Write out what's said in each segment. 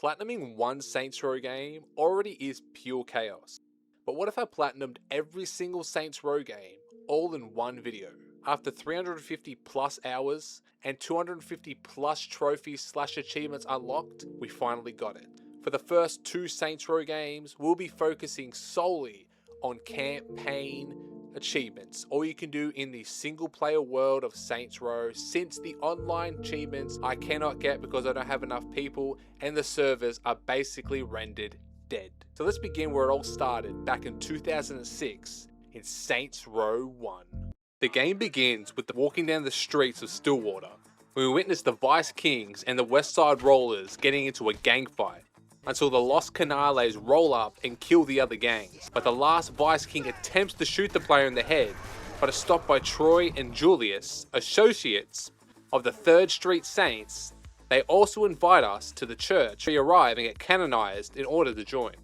Platinuming one Saints Row game already is pure chaos. But what if I platinumed every single Saints Row game all in one video? After 350 plus hours and 250 plus trophies / achievements unlocked, we finally got it. For the first two Saints Row games, we'll be focusing solely on campaign achievements, all you can do in the single player world of Saints Row, since the online achievements I cannot get because I don't have enough people and the servers are basically rendered dead. So let's begin where it all started back in 2006 in Saints Row 1. The game begins with walking down the streets of Stillwater, where we witness the Vice Kings and the West Side Rollers getting into a gang fight, until the Los Canales roll up and kill the other gangs. But the last Vice King attempts to shoot the player in the head, but is stopped by Troy and Julius, associates of the 3rd Street Saints. They also invite us to the church. We arrive and get canonized in order to join.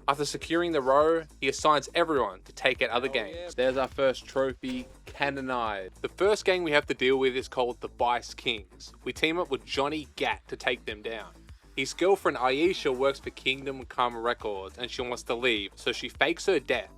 After securing the row, he assigns everyone to take out other gangs. There's our first trophy, canonized. The first gang we have to deal with is called the Vice Kings. We team up with Johnny Gat to take them down. His girlfriend Aisha works for Kingdom Come Records and she wants to leave, so she fakes her death.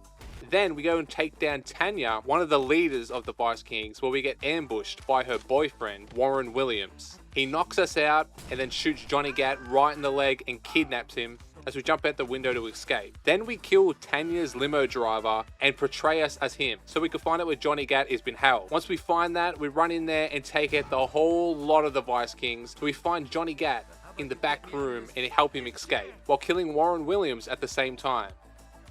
Then we go and take down Tanya, one of the leaders of the Vice Kings, where we get ambushed by her boyfriend, Warren Williams. He knocks us out and then shoots Johnny Gat right in the leg and kidnaps him as we jump out the window to escape. Then we kill Tanya's limo driver and portray us as him, so we can find out where Johnny Gat has been held. Once we find that, we run in there and take out the whole lot of the Vice Kings. So we find Johnny Gat in the back room and help him escape, while killing Warren Williams at the same time,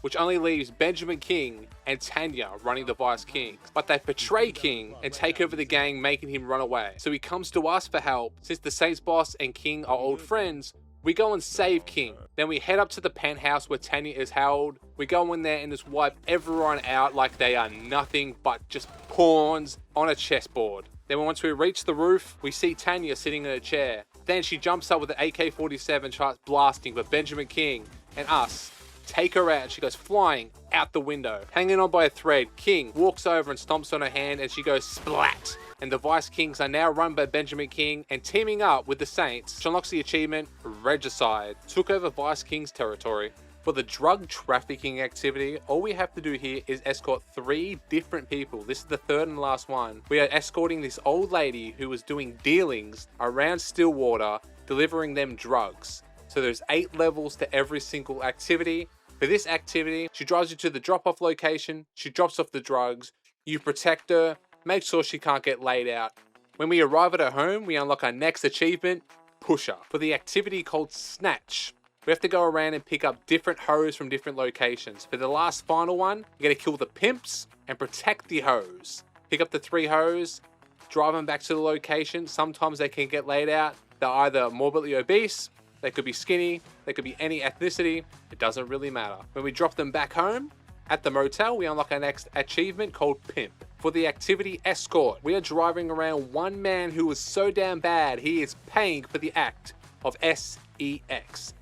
which only leaves Benjamin King and Tanya running the Vice Kings. But they betray King and take over the gang, making him run away. So he comes to us for help. Since the Saints boss and King are old friends, we go and save King. Then we head up to the penthouse where Tanya is held. We go in there and just wipe everyone out like they are nothing but just pawns on a chessboard. Then once we reach the roof, we see Tanya sitting in a chair. Then she jumps up with an AK-47 and starts blasting, but Benjamin King and us take her out and she goes flying out the window. Hanging on by a thread, King walks over and stomps on her hand and she goes splat. And the Vice Kings are now run by Benjamin King and teaming up with the Saints, which unlocks the achievement Regicide. Took over Vice King's territory. For the drug trafficking activity, all we have to do here is escort 3 different people. This is the 3rd and last one. We are escorting this old lady who was doing dealings around Stillwater, delivering them drugs. So there's 8 levels to every single activity. For this activity, she drives you to the drop-off location, she drops off the drugs, you protect her, make sure she can't get laid out. When we arrive at her home, we unlock our next achievement, Pusher. For the activity called Snatch, we have to go around and pick up different hoes from different locations. For the last final one, you gotta kill the pimps and protect the hoes. Pick up the 3 hoes, drive them back to the location. Sometimes they can get laid out. They're either morbidly obese, they could be skinny, they could be any ethnicity. It doesn't really matter. When we drop them back home, at the motel, we unlock our next achievement called Pimp. For the activity Escort, we are driving around one man who is so damn bad, he is paying for the act of sex.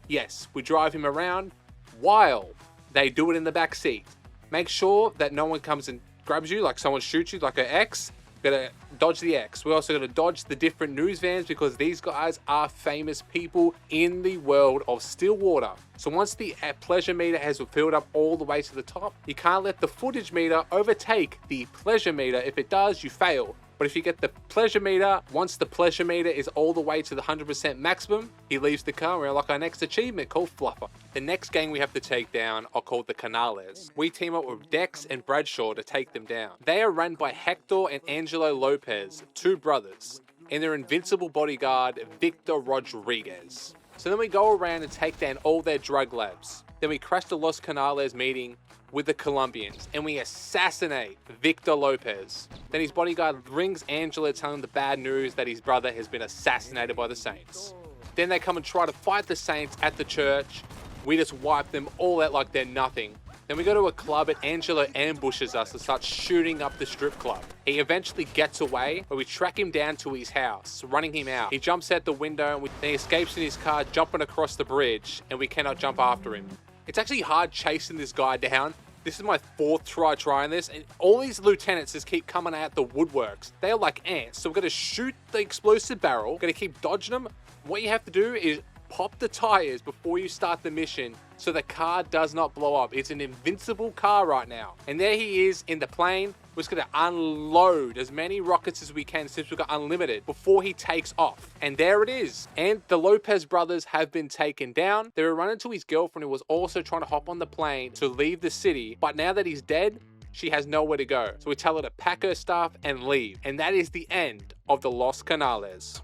Yes, we drive him around while they do it in the back seat. Make sure that no one comes and grabs you, like someone shoots you, like an X. Gotta dodge the X. We also gotta dodge the different news vans because these guys are famous people in the world of Stillwater. So once the pleasure meter has filled up all the way to the top, you can't let the footage meter overtake the pleasure meter. If it does, you fail. But if you get the pleasure meter, once the pleasure meter is all the way to the 100% maximum, he leaves the car and we unlock our next achievement called Fluffer. The next gang we have to take down are called the Canales. We team up with Dex and Bradshaw to take them down. They are run by Hector and Angelo Lopez, 2 brothers, and their invincible bodyguard, Victor Rodriguez. So then we go around and take down all their drug labs. Then we crash the Los Canales meeting with the Colombians and we assassinate Victor Lopez. Then his bodyguard rings Angela, telling him the bad news that his brother has been assassinated by the Saints. Then they come and try to fight the Saints at the church. We just wipe them all out like they're nothing. Then we go to a club and Angelo ambushes us and starts shooting up the strip club. He eventually gets away, but we track him down to his house, running him out. He jumps out the window and then he escapes in his car, jumping across the bridge, and we cannot jump after him. It's actually hard chasing this guy down. This is my 4th try trying this, and all these lieutenants just keep coming out the woodworks. They are like ants, so we're gonna shoot the explosive barrel, gonna keep dodging them. What you have to do is pop the tires before you start the mission so the car does not blow up. It's an invincible car right now. And there he is in the plane. We're just gonna unload as many rockets as we can since we've got unlimited before he takes off. And there it is. And the Lopez brothers have been taken down. They were running to his girlfriend who was also trying to hop on the plane to leave the city. But now that he's dead, she has nowhere to go. So we tell her to pack her stuff and leave. And that is the end of the Los Canales.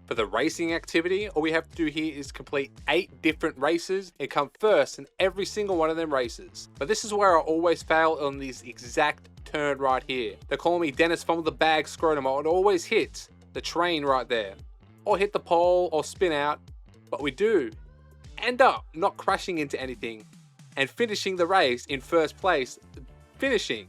For the racing activity, all we have to do here is complete 8 different races and come first in every single one of them races. But this is where I always fail on this exact turn right here. They call me Dennis Fumble the Bag Scrotum. I would always hit the train right there, or hit the pole or spin out, but we do end up not crashing into anything and finishing the race in first place, finishing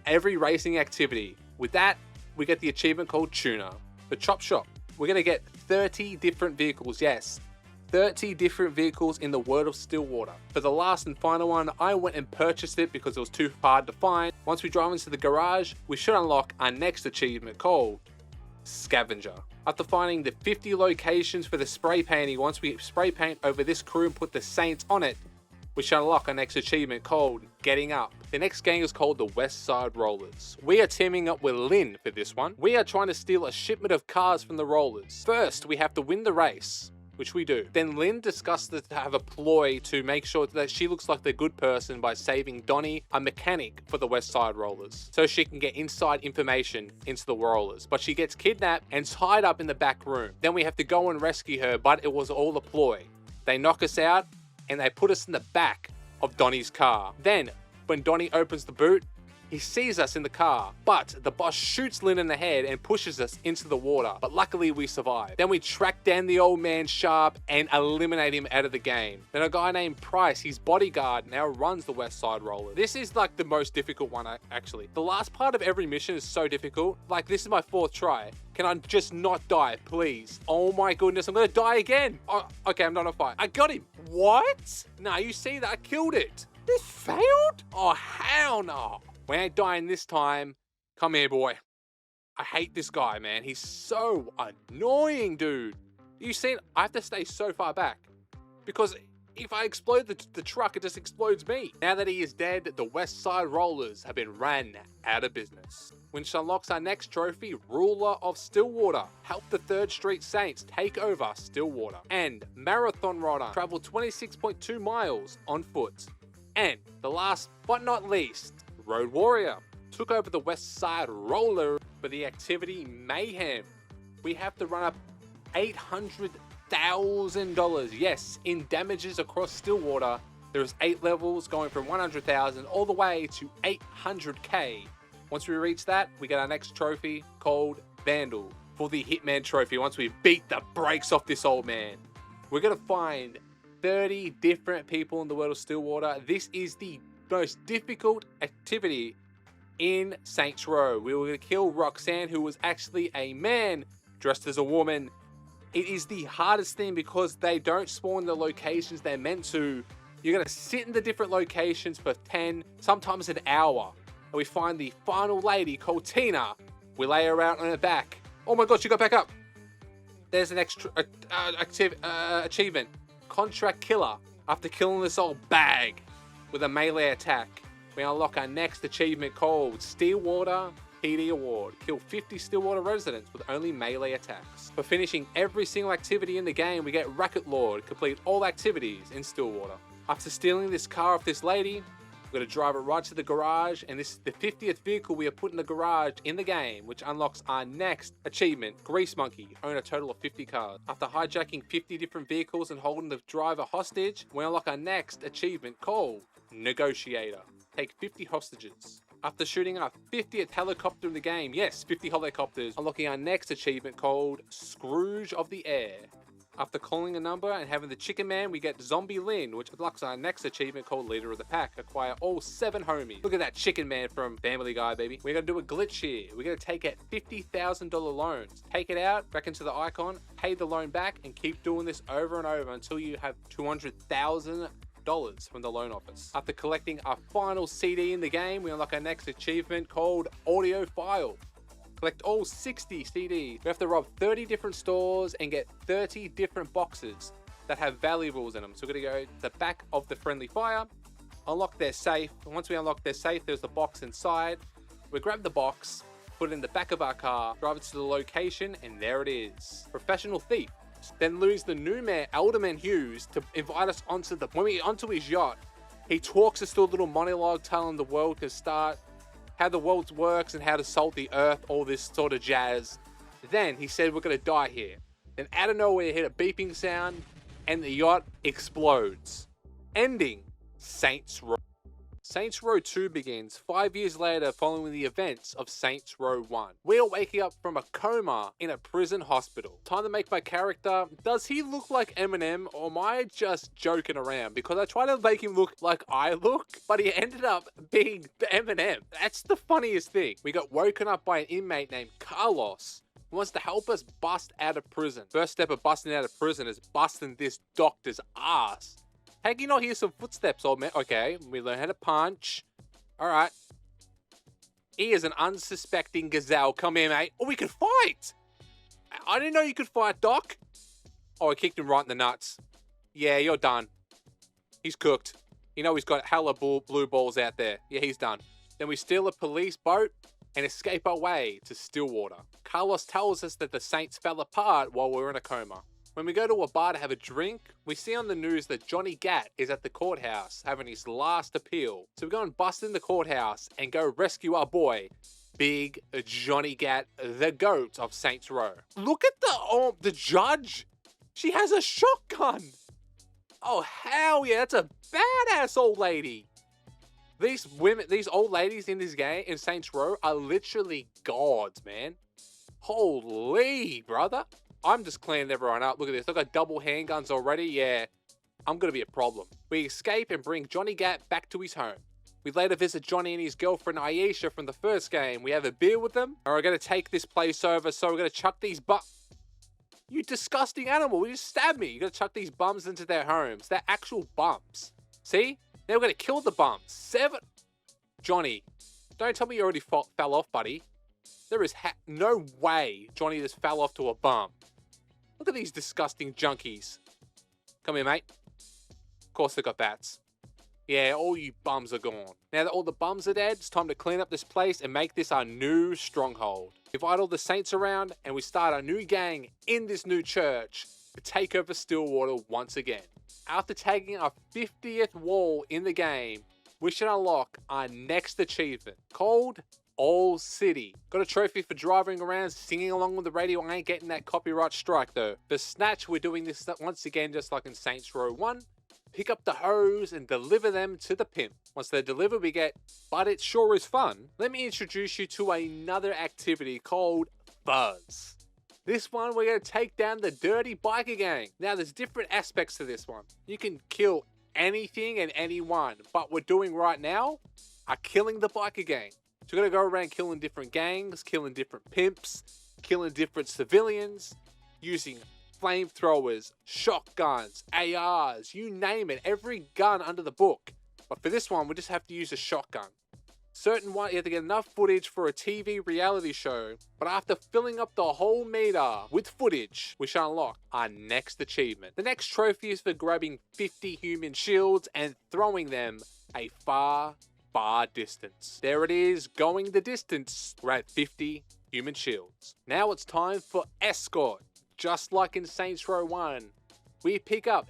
every racing activity. With that, we get the achievement called Tuner. The Chop Shop. We're going to get 30 different vehicles, yes, 30 different vehicles in the world of Stillwater. For the last and final one, I went and purchased it because it was too hard to find. Once we drive into the garage, we should unlock our next achievement called Scavenger. After finding the 50 locations for the spray painting, once we spray paint over this crew and put the Saints on it, we shall unlock our next achievement called Getting Up. The next gang is called the West Side Rollers. We are teaming up with Lynn for this one. We are trying to steal a shipment of cars from the Rollers. First, we have to win the race, which we do. Then Lynn discusses to have a ploy to make sure that she looks like the good person by saving Donnie, a mechanic for the West Side Rollers, so she can get inside information into the Rollers. But she gets kidnapped and tied up in the back room. Then we have to go and rescue her, but it was all a ploy. They knock us out and they put us in the back of Donnie's car. Then, when Donnie opens the boot, he sees us in the car, but the boss shoots Lynn in the head and pushes us into the water, but luckily we survive. Then we track down the old man Sharp and eliminate him out of the game. Then a guy named Price, his bodyguard, now runs the West Side Roller. This is like the most difficult one, actually. The last part of every mission is so difficult. Like, this is my 4th try. Can I just not die, please? Oh my goodness, I'm gonna die again. Oh, okay, I'm not on fire. I got him. What? Nah, you see that? I killed it. This failed? Oh, hell no. We ain't dying this time. Come here, boy. I hate this guy, man. He's so annoying, dude. You see, I have to stay so far back because if I explode the truck, it just explodes me. Now that he is dead, the West Side Rollers have been ran out of business. Which unlocks our next trophy, Ruler of Stillwater. Help the 3rd Street Saints take over Stillwater. And Marathon Rider, travel 26.2 miles on foot. And the last but not least, Road Warrior, took over the West Side Roller for the activity Mayhem. We have to run up $800,000, yes, in damages across Stillwater. There's 8 levels going from 100,000 all the way to 800K. Once we reach that, we get our next trophy called Vandal for the Hitman trophy. Once we beat the brakes off this old man, we're gonna find 30 different people in the world of Stillwater. This is the most difficult activity in Saints Row. We were going to kill Roxanne, who was actually a man dressed as a woman. It is the hardest thing because they don't spawn the locations they're meant to. You're going to sit in the different locations for 10, sometimes an hour. And we find the final lady called Tina. We lay her out on her back. Oh my god, she got back up. There's an extra achievement. Contract Killer. After killing this old bag with a melee attack, we unlock our next achievement called Stillwater PD Award. Kill 50 Stillwater residents with only melee attacks. For finishing every single activity in the game, we get Racket Lord. Complete all activities in Stillwater. After stealing this car off this lady, we're going to drive it right to the garage, and this is the 50th vehicle we have put in the garage in the game, which unlocks our next achievement, Grease Monkey. Own a total of 50 cars. After hijacking 50 different vehicles and holding the driver hostage, we unlock our next achievement called Negotiator. Take 50 hostages. After shooting our 50th helicopter in the game, yes, 50 helicopters, unlocking our next achievement called Scrooge of the Air. After calling a number and having the Chicken Man, we get Zombie Lynn, which unlocks our next achievement called Leader of the Pack. Acquire all 7 homies. Look at that Chicken Man from Family Guy, baby. We're going to do a glitch here. We're going to take out $50,000 loans. Take it out, back into the icon, pay the loan back, and keep doing this over and over until you have $200,000 from the loan office. After collecting our final CD in the game, we unlock our next achievement called Audio File. Collect all 60 CDs. We have to rob 30 different stores and get 30 different boxes that have valuables in them. So we're gonna go to the back of the friendly fire, unlock their safe. And once we unlock their safe, there's the box inside. We grab the box, put it in the back of our car, drive it to the location, and there it is. Professional thief. Then lose the new mayor, Alderman Hughes, to invite us onto his yacht. He talks us through a little monologue telling the world can start, how the world works and how to salt the earth, all this sort of jazz. Then he said we're gonna die here. Then out of nowhere you hit a beeping sound and the yacht explodes. Ending Saints Row. Saints Row 2 begins 5 years later following the events of Saints Row 1. We are waking up from a coma in a prison hospital. Time to make my character. Does he look like Eminem or am I just joking around? Because I tried to make him look like I look, but he ended up being Eminem. That's the funniest thing. We got woken up by an inmate named Carlos who wants to help us bust out of prison. First step of busting out of prison is busting this doctor's ass. How can you not hear some footsteps, old man? Okay, we learn how to punch. Alright. He is an unsuspecting gazelle. Come here, mate. Oh, we can fight! I didn't know you could fight, Doc. Oh, I kicked him right in the nuts. Yeah, you're done. He's cooked. You know he's got hella blue balls out there. Yeah, he's done. Then we steal a police boat and escape our way to Stillwater. Carlos tells us that the Saints fell apart while we were in a coma. When we go to a bar to have a drink, we see on the news that Johnny Gat is at the courthouse having his last appeal. So we go and bust in the courthouse and go rescue our boy, Big Johnny Gat, the GOAT of Saints Row. Look at the judge. She has a shotgun. Oh, hell yeah, that's a badass old lady. These old ladies in this game, in Saints Row, are literally gods, man. Holy, brother. I'm just cleaning everyone up. Look at this. I've got double handguns already. Yeah, I'm going to be a problem. We escape and bring Johnny Gat back to his home. We later visit Johnny and his girlfriend Aisha from the first game. We have a beer with them. And we're going to take this place over. So we're going to chuck these You disgusting animal. You just stabbed me. You're going to chuck these bums into their homes. They're actual bums. See? Now we're going to kill the bums. 7. Johnny, don't tell me you already fell off, buddy. There is no way Johnny just fell off to a bum. Look at these disgusting junkies. Come here, mate. Of course they got bats. Yeah, all you bums are gone. Now that all the bums are dead, it's time to clean up this place and make this our new stronghold. Invite all the Saints around and we start our new gang in this new church to take over Stillwater once again. After tagging our 50th wall in the game, we should unlock our next achievement called All City. Got a trophy for driving around, singing along with the radio. I ain't getting that copyright strike though. For Snatch, we're doing this once again just like in Saints Row 1. Pick up the hose and deliver them to the pimp. Once they're delivered, we get, but it sure is fun. Let me introduce you to another activity called Buzz. This one, we're going to take down the dirty biker gang. Now, there's different aspects to this one. You can kill anything and anyone, but we're doing right now are killing the biker gang. So we're going to go around killing different gangs, killing different pimps, killing different civilians, using flamethrowers, shotguns, ARs, you name it, every gun under the book. But for this one, we just have to use a shotgun. Certain one, you have to get enough footage for a TV reality show, but after filling up the whole meter with footage, we shall unlock our next achievement. The next trophy is for grabbing 50 human shields and throwing them a far distance. There it is, going the distance. We're at 50 human shields. Now it's time for escort. Just like in Saints Row 1, we pick up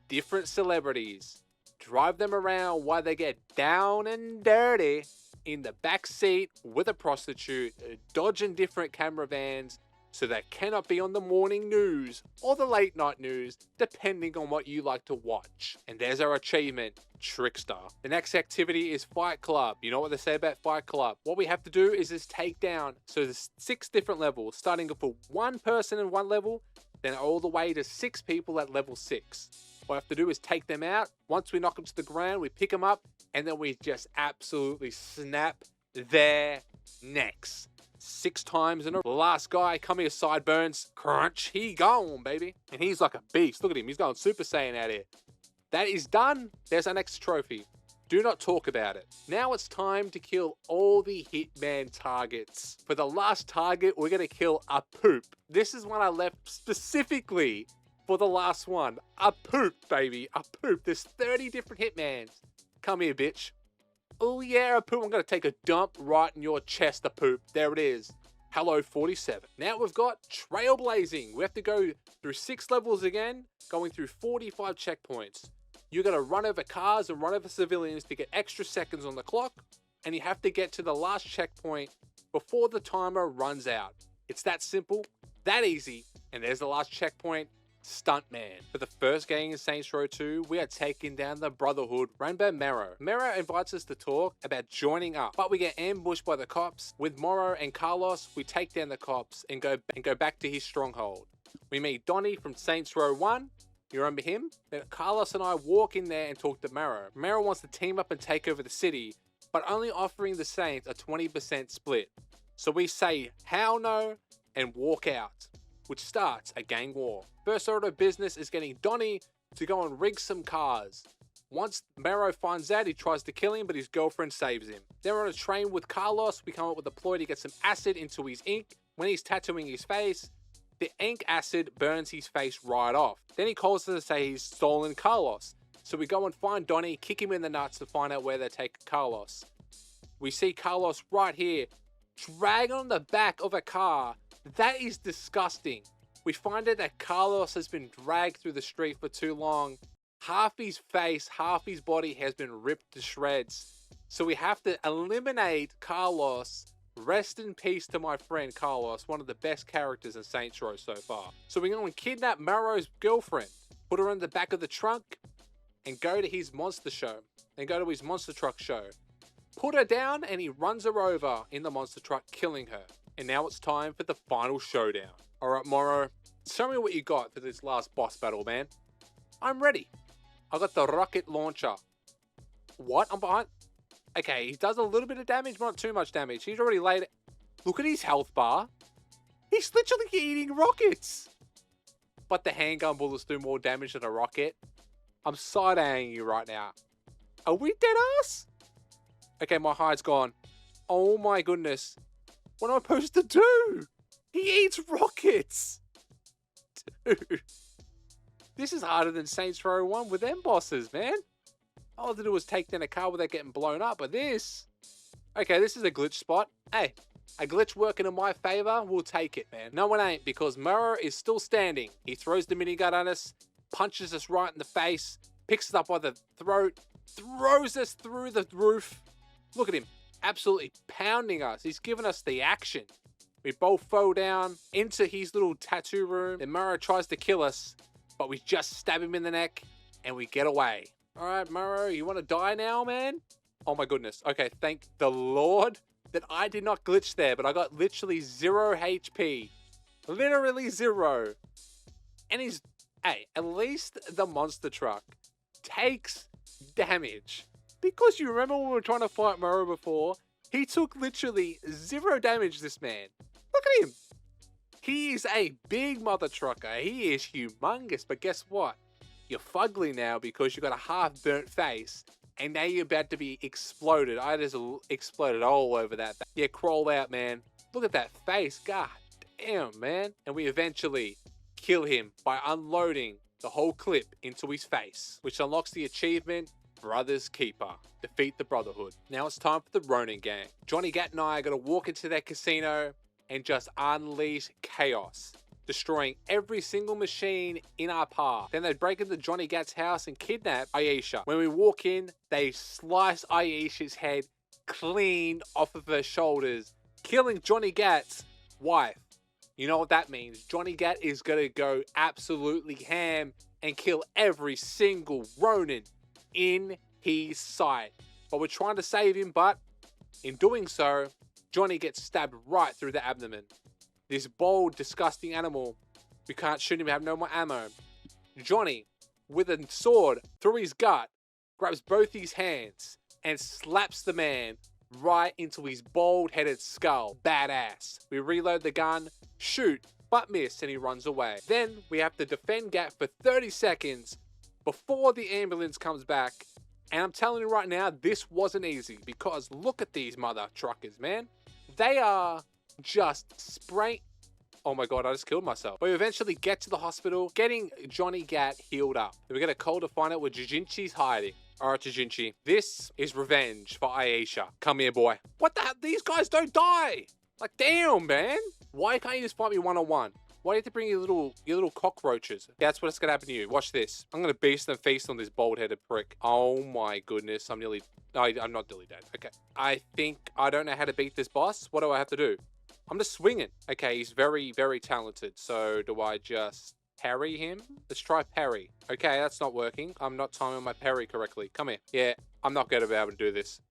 different celebrities, drive them around while they get down and dirty in the back seat with a prostitute, dodging different camera vans so they cannot be on the morning news or the late night news, depending on what you like to watch. And there's our achievement, Trickster. The next activity is Fight Club. You know what they say about Fight Club? What we have to do is just take down, so there's 6 different levels, starting for 1 person in 1 level, then all the way to 6 people at level 6. What we have to do is take them out. Once we knock them to the ground, we pick them up, and then we just absolutely snap their necks. 6 times in a row. The last guy, come here, sideburns, crunch, he gone, baby. And he's like a beast. Look at him, he's going Super Saiyan out here. That is done. There's our next trophy. Do not talk about it. Now it's time to kill all the Hitman targets. For the last target, we're gonna kill a poop. This is one I left specifically for the last one. A poop, baby, a poop. There's 30 different Hitmans. Come here, bitch. Oh yeah, a poop. I'm gonna take a dump right in your chest, a poop. There it is. Hello, 47. Now we've got Trailblazing. We have to go through 6 levels again, going through 45 checkpoints. You gotta run over cars and run over civilians to get extra seconds on the clock, and you have to get to the last checkpoint before the timer runs out. It's that simple, that easy, and there's the last checkpoint, Stuntman. For the first game in Saints Row 2, we are taking down the Brotherhood run by Morrow. Morrow invites us to talk about joining up, but we get ambushed by the cops. With Morrow and Carlos, we take down the cops and go back to his stronghold. We meet Donnie from Saints Row 1. You remember him? Then Carlos and I walk in there and talk to Morrow. Morrow wants to team up and take over the city, but only offering the Saints a 20% split. So we say, hell no, and walk out, which starts a gang war. First order of business is getting Donnie to go and rig some cars. Once Morrow finds out, he tries to kill him, but his girlfriend saves him. Then we're on a train with Carlos. We come up with a ploy to get some acid into his ink. When he's tattooing his face, the ink acid burns his face right off. Then he calls us to say he's stolen Carlos. So we go and find Donnie, kick him in the nuts to find out where they take Carlos. We see Carlos right here, dragged on the back of a car. That is disgusting. We find out that Carlos has been dragged through the street for too long. Half his face, half his body has been ripped to shreds. So we have to eliminate Carlos. Rest in peace to my friend Carlos, one of the best characters in Saints Row so far. So we go and kidnap Morrow's girlfriend, put her in the back of the trunk, and go to his monster show. And go to his monster truck show. Put her down, and he runs her over in the monster truck, killing her. And now it's time for the final showdown. Alright, Morrow, show me what you got for this last boss battle, man. I'm ready. I got the rocket launcher. What? I'm behind. Okay, he does a little bit of damage, but not too much damage. He's already laid it. Look at his health bar. He's literally eating rockets. But the handgun bullets do more damage than a rocket. I'm side-eyeing you right now. Are we dead ass? Okay, my hide's gone. Oh my goodness. What am I supposed to do? He eats rockets. Dude. This is harder than Saints Row 1 with them bosses, man. All I had to do was take down a car without getting blown up. But this... Okay, this is a glitch spot. Hey, a glitch working in my favor, we'll take it, man. No, it ain't, because Morrow is still standing. He throws the minigun at us, punches us right in the face, picks us up by the throat, throws us through the roof. Look at him, absolutely pounding us. He's giving us the action. We both fall down into his little tattoo room. Then Morrow tries to kill us, but we just stab him in the neck and we get away. All right, Morrow, you want to die now, man? Oh my goodness. Okay, thank the Lord that I did not glitch there, but I got literally 0 HP. Literally 0. And he's, hey, at least the monster truck takes damage. Because you remember when we were trying to fight Morrow before? He took literally 0 damage, this man. Look at him. He is a big mother trucker. He is humongous. But guess what? You're fugly now because you got a half burnt face. And now you're about to be exploded. I just exploded all over that. Yeah, crawl out, man. Look at that face. God damn, man. And we eventually kill him by unloading the whole clip into his face, which unlocks the achievement, Brother's Keeper. Defeat the Brotherhood. Now it's time for the Ronin gang. Johnny Gat and I are going to walk into their casino and just unleash chaos, destroying every single machine in our path. Then they break into Johnny Gat's house and kidnap Aisha. When we walk in, they slice Aisha's head clean off of her shoulders, killing Johnny Gat's wife. You know what that means? Johnny Gat is going to go absolutely ham and kill every single Ronin in his sight. But we're trying to save him, but in doing so, Johnny gets stabbed right through the abdomen. This bold, disgusting animal, we can't shoot him, we have no more ammo. Johnny, with a sword through his gut, grabs both his hands and slaps the man right into his bald-headed skull. Badass. We reload the gun, shoot, but miss, and he runs away. Then we have to defend Gat for 30 seconds before the ambulance comes back And I'm telling you right now, this wasn't easy because look at these mother truckers, man. They are just spraying. Oh my god, I just killed myself. We eventually get to the hospital, getting Johnny Gat healed up. Then we get a call to find out where Jujinchi's hiding. Alright, Jujinchi, this is revenge for Aisha. Come here, boy. What the hell? These guys don't die! Like, damn, man. Why can't you just fight me one-on-one? Why do you have to bring your little cockroaches? That's what's gonna happen to you. Watch this. I'm gonna beast and feast on this bald-headed prick. Oh my goodness, I'm nearly... No, I'm not nearly dead. Okay. I think I don't know how to beat this boss. What do I have to do? I'm just swinging. Okay, he's very, very talented. So do I just parry him? Let's try parry. Okay, that's not working. I'm not timing my parry correctly. Come here. Yeah, I'm not going to be able to do this.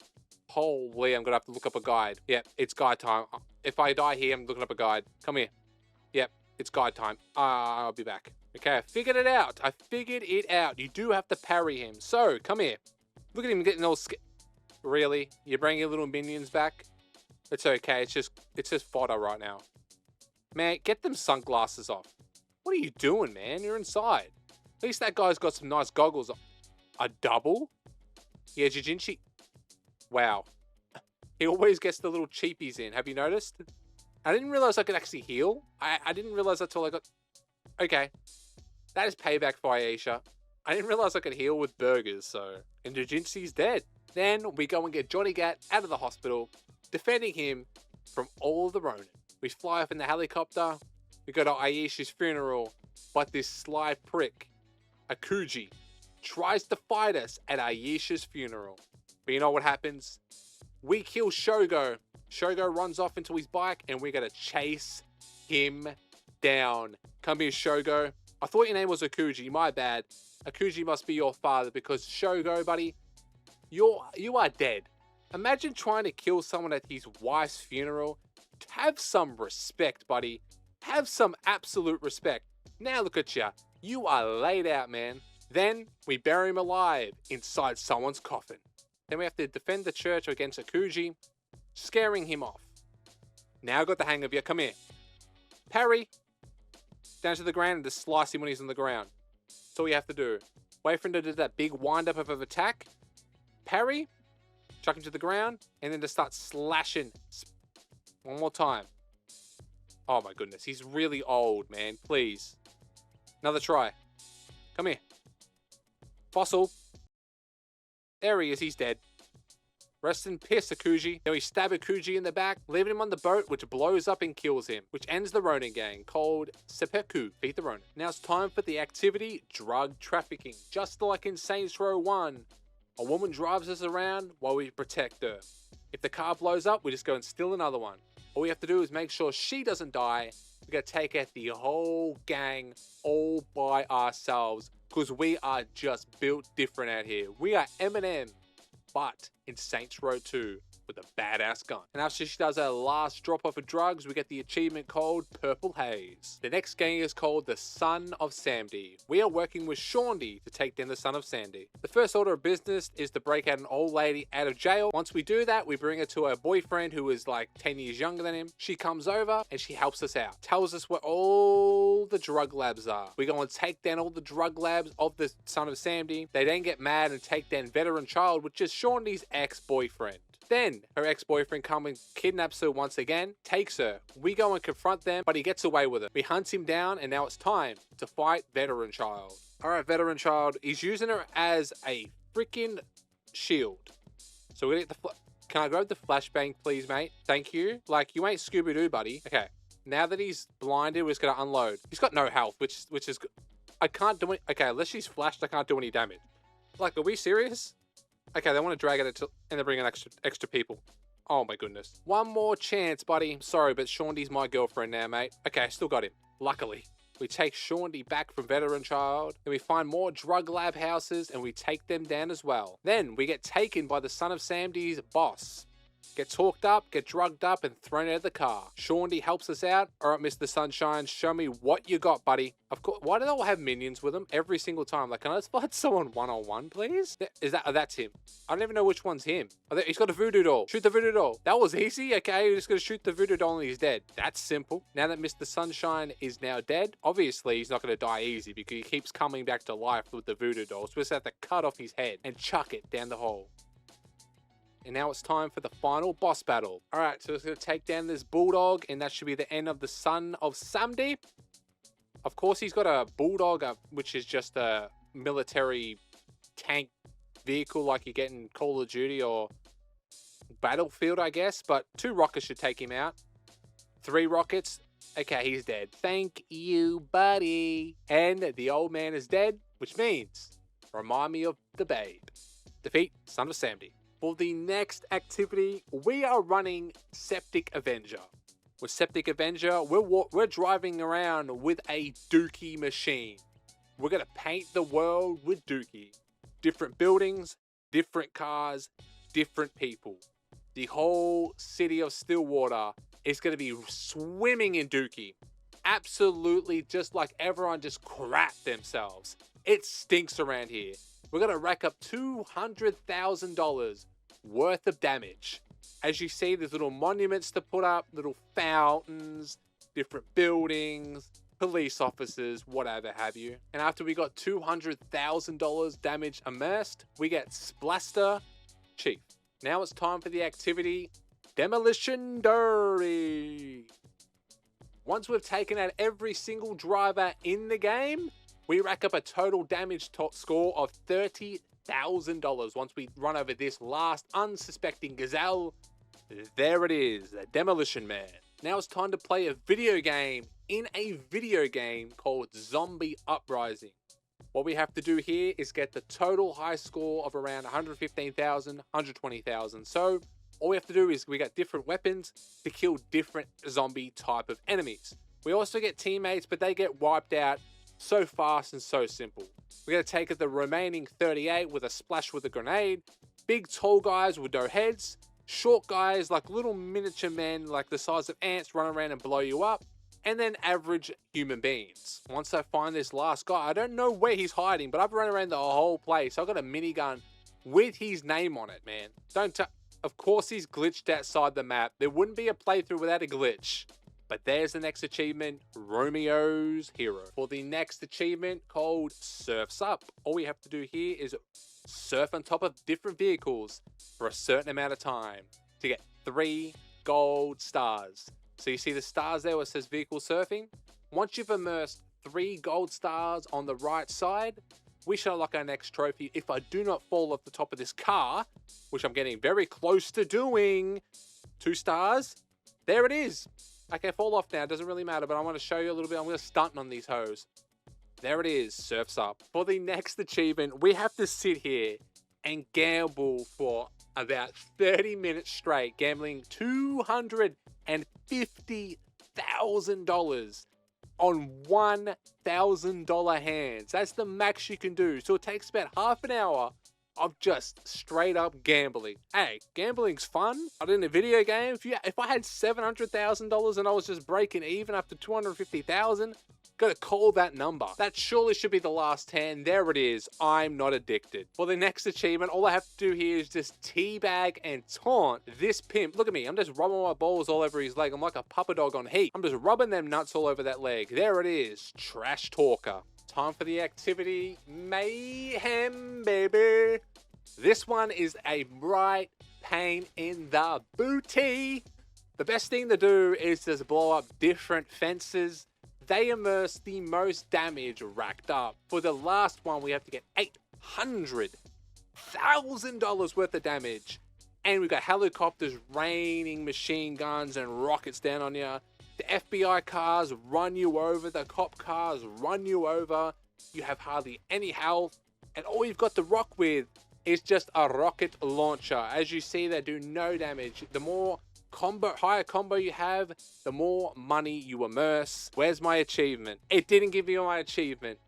Holy, I'm going to have to look up a guide. Yeah, it's guide time. If I die here, I'm looking up a guide. Come here. Yep, it's guide time. I'll be back. Okay, I figured it out. I figured it out. You do have to parry him. So, come here. Look at him getting all scared. Really? You bring your little minions back? It's okay. It's just fodder right now. Man, get them sunglasses off. What are you doing, man? You're inside. At least that guy's got some nice goggles on. A double? Yeah, Jujinchi. Wow. He always gets the little cheapies in. Have you noticed? I didn't realize I could actually heal. I didn't realize that's all I got. Okay. That is payback for Aisha. I didn't realize I could heal with burgers, so... And Jujinchi's dead. Then we go and get Johnny Gat out of the hospital, defending him from all the Ronin. We fly off in the helicopter. We go to Aisha's funeral, but this sly prick, Akuji, tries to fight us at Aisha's funeral. But you know what happens? We kill Shogo. Shogo runs off into his bike, and we're gonna chase him down. Come here, Shogo. I thought your name was Akuji. My bad. Akuji must be your father because Shogo, buddy, you are dead. Imagine trying to kill someone at his wife's funeral. Have some respect, buddy. Have some absolute respect. Now look at you. You are laid out, man. Then we bury him alive inside someone's coffin. Then we have to defend the church against Akuji, scaring him off. Now I got the hang of you. Come here. Parry. Down to the ground and just slice him when he's on the ground. That's all you have to do. Wait for him to do that big wind-up of an attack. Parry. Chuck him to the ground. And then just start slashing. One more time. Oh my goodness. He's really old, man. Please. Another try. Come here. Fossil. There he is. He's dead. Rest in piss, Akuji. Then we stab Akuji in the back, leaving him on the boat, which blows up and kills him, which ends the Ronin gang, called Seppuku. Beat the Ronin. Now it's time for the activity, drug trafficking. Just like in Saints Row 1, a woman drives us around while we protect her. If the car blows up, we just go and steal another one. All we have to do is make sure she doesn't die. We gotta take out the whole gang all by ourselves, because we are just built different out here. We are Eminem, but in Saints Row 2 with a badass gun. And after she does her last drop off of drugs, we get the achievement called Purple Haze. The next gang is called the Son of Sandy. We are working with Shaundy to take down the Son of Sandy. The first order of business is to break out an old lady out of jail. Once we do that, we bring her to her boyfriend who is like 10 years younger than him. She comes over and she helps us out. Tells us where all the drug labs are. We go and take down all the drug labs of the Son of Sandy. They then get mad and take down Veteran Child, which is Shaundy's ex-boyfriend. Then her ex-boyfriend comes and kidnaps her once again, takes her. We go and confront them, but he gets away with it. We hunt him down, and now it's time to fight Veteran Child. Alright, Veteran Child, he's using her as a freaking shield. So we get the can I grab the flashbang, please, mate? Thank you. Like, you ain't Scooby-Doo, buddy. Okay, now that he's blinded, we're just gonna unload. He's got no health, which is good. I can't do any. Okay, unless she's flashed, I can't do any damage. Like, are we serious? Okay, they want to drag it until, and they're bringing extra people. Oh my goodness. One more chance, buddy. Sorry, but Shaundy's my girlfriend now, mate. Okay, I still got him. Luckily. We take Shaundy back from Veteran Child. Then we find more drug lab houses and we take them down as well. Then we get taken by the Son of Sandy's boss. Get talked up, get drugged up, and thrown out of the car. Shaundy helps us out. All right, Mr. Sunshine, show me what you got, buddy. Of course, why do they all have minions with them every single time? Like, can I just fight someone one-on-one, please? That's him. I don't even know which one's him. He's got a voodoo doll. Shoot the voodoo doll. That was easy. Okay, you're just going to shoot the voodoo doll and he's dead. That's simple. Now that Mr. Sunshine is now dead, obviously he's not going to die easy because he keeps coming back to life with the voodoo doll. So we just have to cut off his head and chuck it down the hole. And now it's time for the final boss battle. All right, so it's going to take down this bulldog, and that should be the end of the Son of Samdi. Of course, he's got a bulldog, which is just a military tank vehicle like you get in Call of Duty or Battlefield, I guess. But 2 rockets should take him out. 3 rockets. Okay, he's dead. Thank you, buddy. And the old man is dead, which means, remind me of the babe. Defeat Son of Samdi. For the next activity, we are running Septic Avenger. With Septic Avenger, we're driving around with a dookie machine. We're going to paint the world with dookie. Different buildings, different cars, different people. The whole city of Stillwater is going to be swimming in dookie. Absolutely, just like everyone just crap themselves. It stinks around here. We're going to rack up $200,000 worth of damage. As you see, there's little monuments to put up, little fountains, different buildings, police officers, whatever have you. And after we got $200,000 damage immersed, we get Splaster Chief. Now it's time for the activity, Demolition Derby. Once we've taken out every single driver in the game, we rack up a total damage score of $30,000. Once we run over this last unsuspecting gazelle, there it is, the Demolition Man. Now it's time to play a video game in a video game called Zombie Uprising. What we have to do here is get the total high score of around 115,000, 120,000. So all we have to do is we got different weapons to kill different zombie type of enemies. We also get teammates, but they get wiped out so fast and so simple. We're going to take the remaining 38 with a splash with a grenade. Big tall guys with no heads. Short guys like little miniature men like the size of ants run around and blow you up. And then average human beings. Once I find this last guy, I don't know where he's hiding, but I've run around the whole place. I've got a minigun with his name on it, man. Of course he's glitched outside the map. There wouldn't be a playthrough without a glitch. But there's the next achievement, Romeo's Hero. For the next achievement called Surfs Up, all we have to do here is surf on top of different vehicles for a certain amount of time to get 3 gold stars. So you see the stars there where it says vehicle surfing? Once you've immersed 3 gold stars on the right side, we shall unlock our next trophy if I do not fall off the top of this car, which I'm getting very close to doing. 2 stars. There it is. Okay, fall off now, doesn't really matter, but I want to show you a little bit. I'm going to stunt on these hoes. There it is, Surfs Up. For the next achievement, we have to sit here and gamble for about 30 minutes straight, gambling $250,000 on $1,000 hands. That's the max you can do. So it takes about half an hour of just straight up gambling. Hey, gambling's fun. But in a video game, if I had $700,000 and I was just breaking even after $250,000, gotta call that number. That surely should be the last 10. There it is. I'm not addicted. For the next achievement, all I have to do here is just teabag and taunt this pimp. Look at me. I'm just rubbing my balls all over his leg. I'm like a pupper dog on heat. I'm just rubbing them nuts all over that leg. There it is. Trash talker. Time for the activity, Mayhem, baby. This one is a right pain in the booty. The best thing to do is just blow up different fences. They immerse the most damage racked up. For the last one, we have to get $800,000 worth of damage. And we've got helicopters raining machine guns and rockets down on you. The FBI cars run you over. The cop cars run you over. You have hardly any health. And all you've got to rock with is just a rocket launcher. As you see, they do no damage. The more higher combo you have, the more money you immerse. Where's my achievement? It didn't give me my achievement.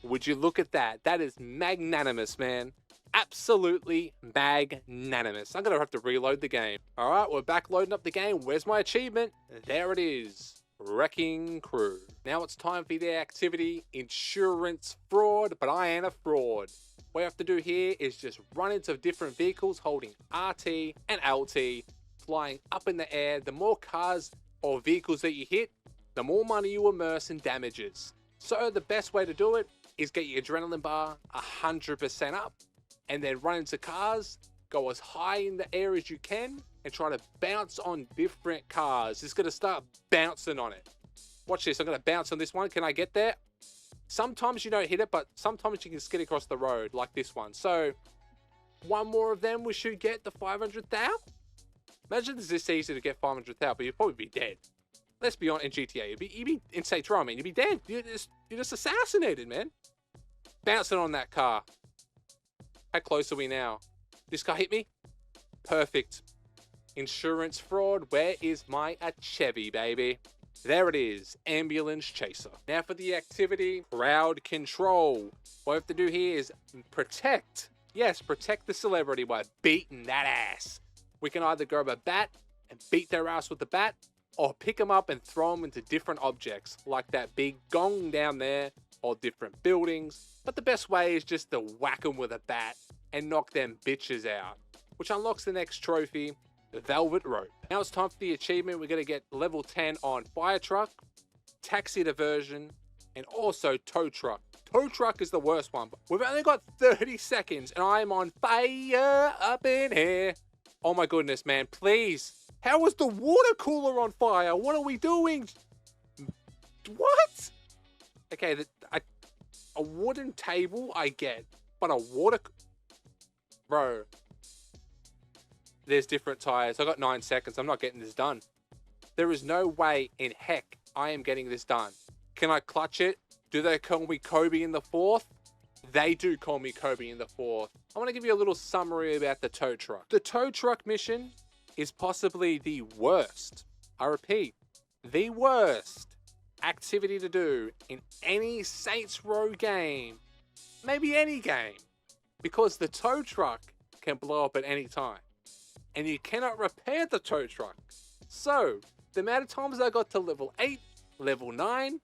Would you look at that? That is magnanimous, man. absolutely magnanimous. I'm gonna have to reload the game. All right, we're back loading up the game. Where's my achievement? There it is. Wrecking crew. Now it's time for the activity, insurance fraud, but I ain't a fraud. What you have to do here is just run into different vehicles holding RT and LT, flying up in the air. The more cars or vehicles that you hit, the more money you immerse in damages. So the best way to do it is get your adrenaline bar 100% up, and then run into cars, go as high in the air as you can, and try to bounce on different cars. It's gonna start bouncing on it. Watch this, I'm gonna bounce on this one. Can I get there? Sometimes you don't hit it, but sometimes you can skid across the road like this one. So one more of them, we should get the 500,000. Imagine it's this easy to get 500,000, but you'd probably be dead. Let's be honest, in GTA, you'd be in Saints Row, you'd be dead. You're just assassinated, man. Bouncing on that car. How close are we now? This car hit me? Perfect. Insurance fraud, where is my Chevy, baby? There it is, ambulance chaser. Now for the activity, crowd control. What we have to do here is protect. Yes, protect the celebrity by beating that ass. We can either grab a bat and beat their ass with the bat, or pick them up and throw them into different objects, like that big gong down there, or different buildings. But the best way is just to whack them with a bat and knock them bitches out, which unlocks the next trophy, the Velvet Rope. Now it's time for the achievement. We're gonna get level 10 on fire truck, taxi diversion, and also tow truck. Tow truck is the worst one, but we've only got 30 seconds and I'm on fire up in here. Oh my goodness, man, please. How is the water cooler on fire? What are we doing? What? Okay, a wooden table I get, but a water... Bro. There's different tires. I got 9 seconds. I'm not getting this done. There is no way in heck I am getting this done. Can I clutch it? Do they call me Kobe in the fourth? They do call me Kobe in the fourth. I want to give you a little summary about the tow truck. The tow truck mission is possibly the worst. I repeat, the worst activity to do in any Saints Row game. Maybe any game. Because the tow truck can blow up at any time. And you cannot repair the tow truck. So, the amount of times I got to level 8, level 9,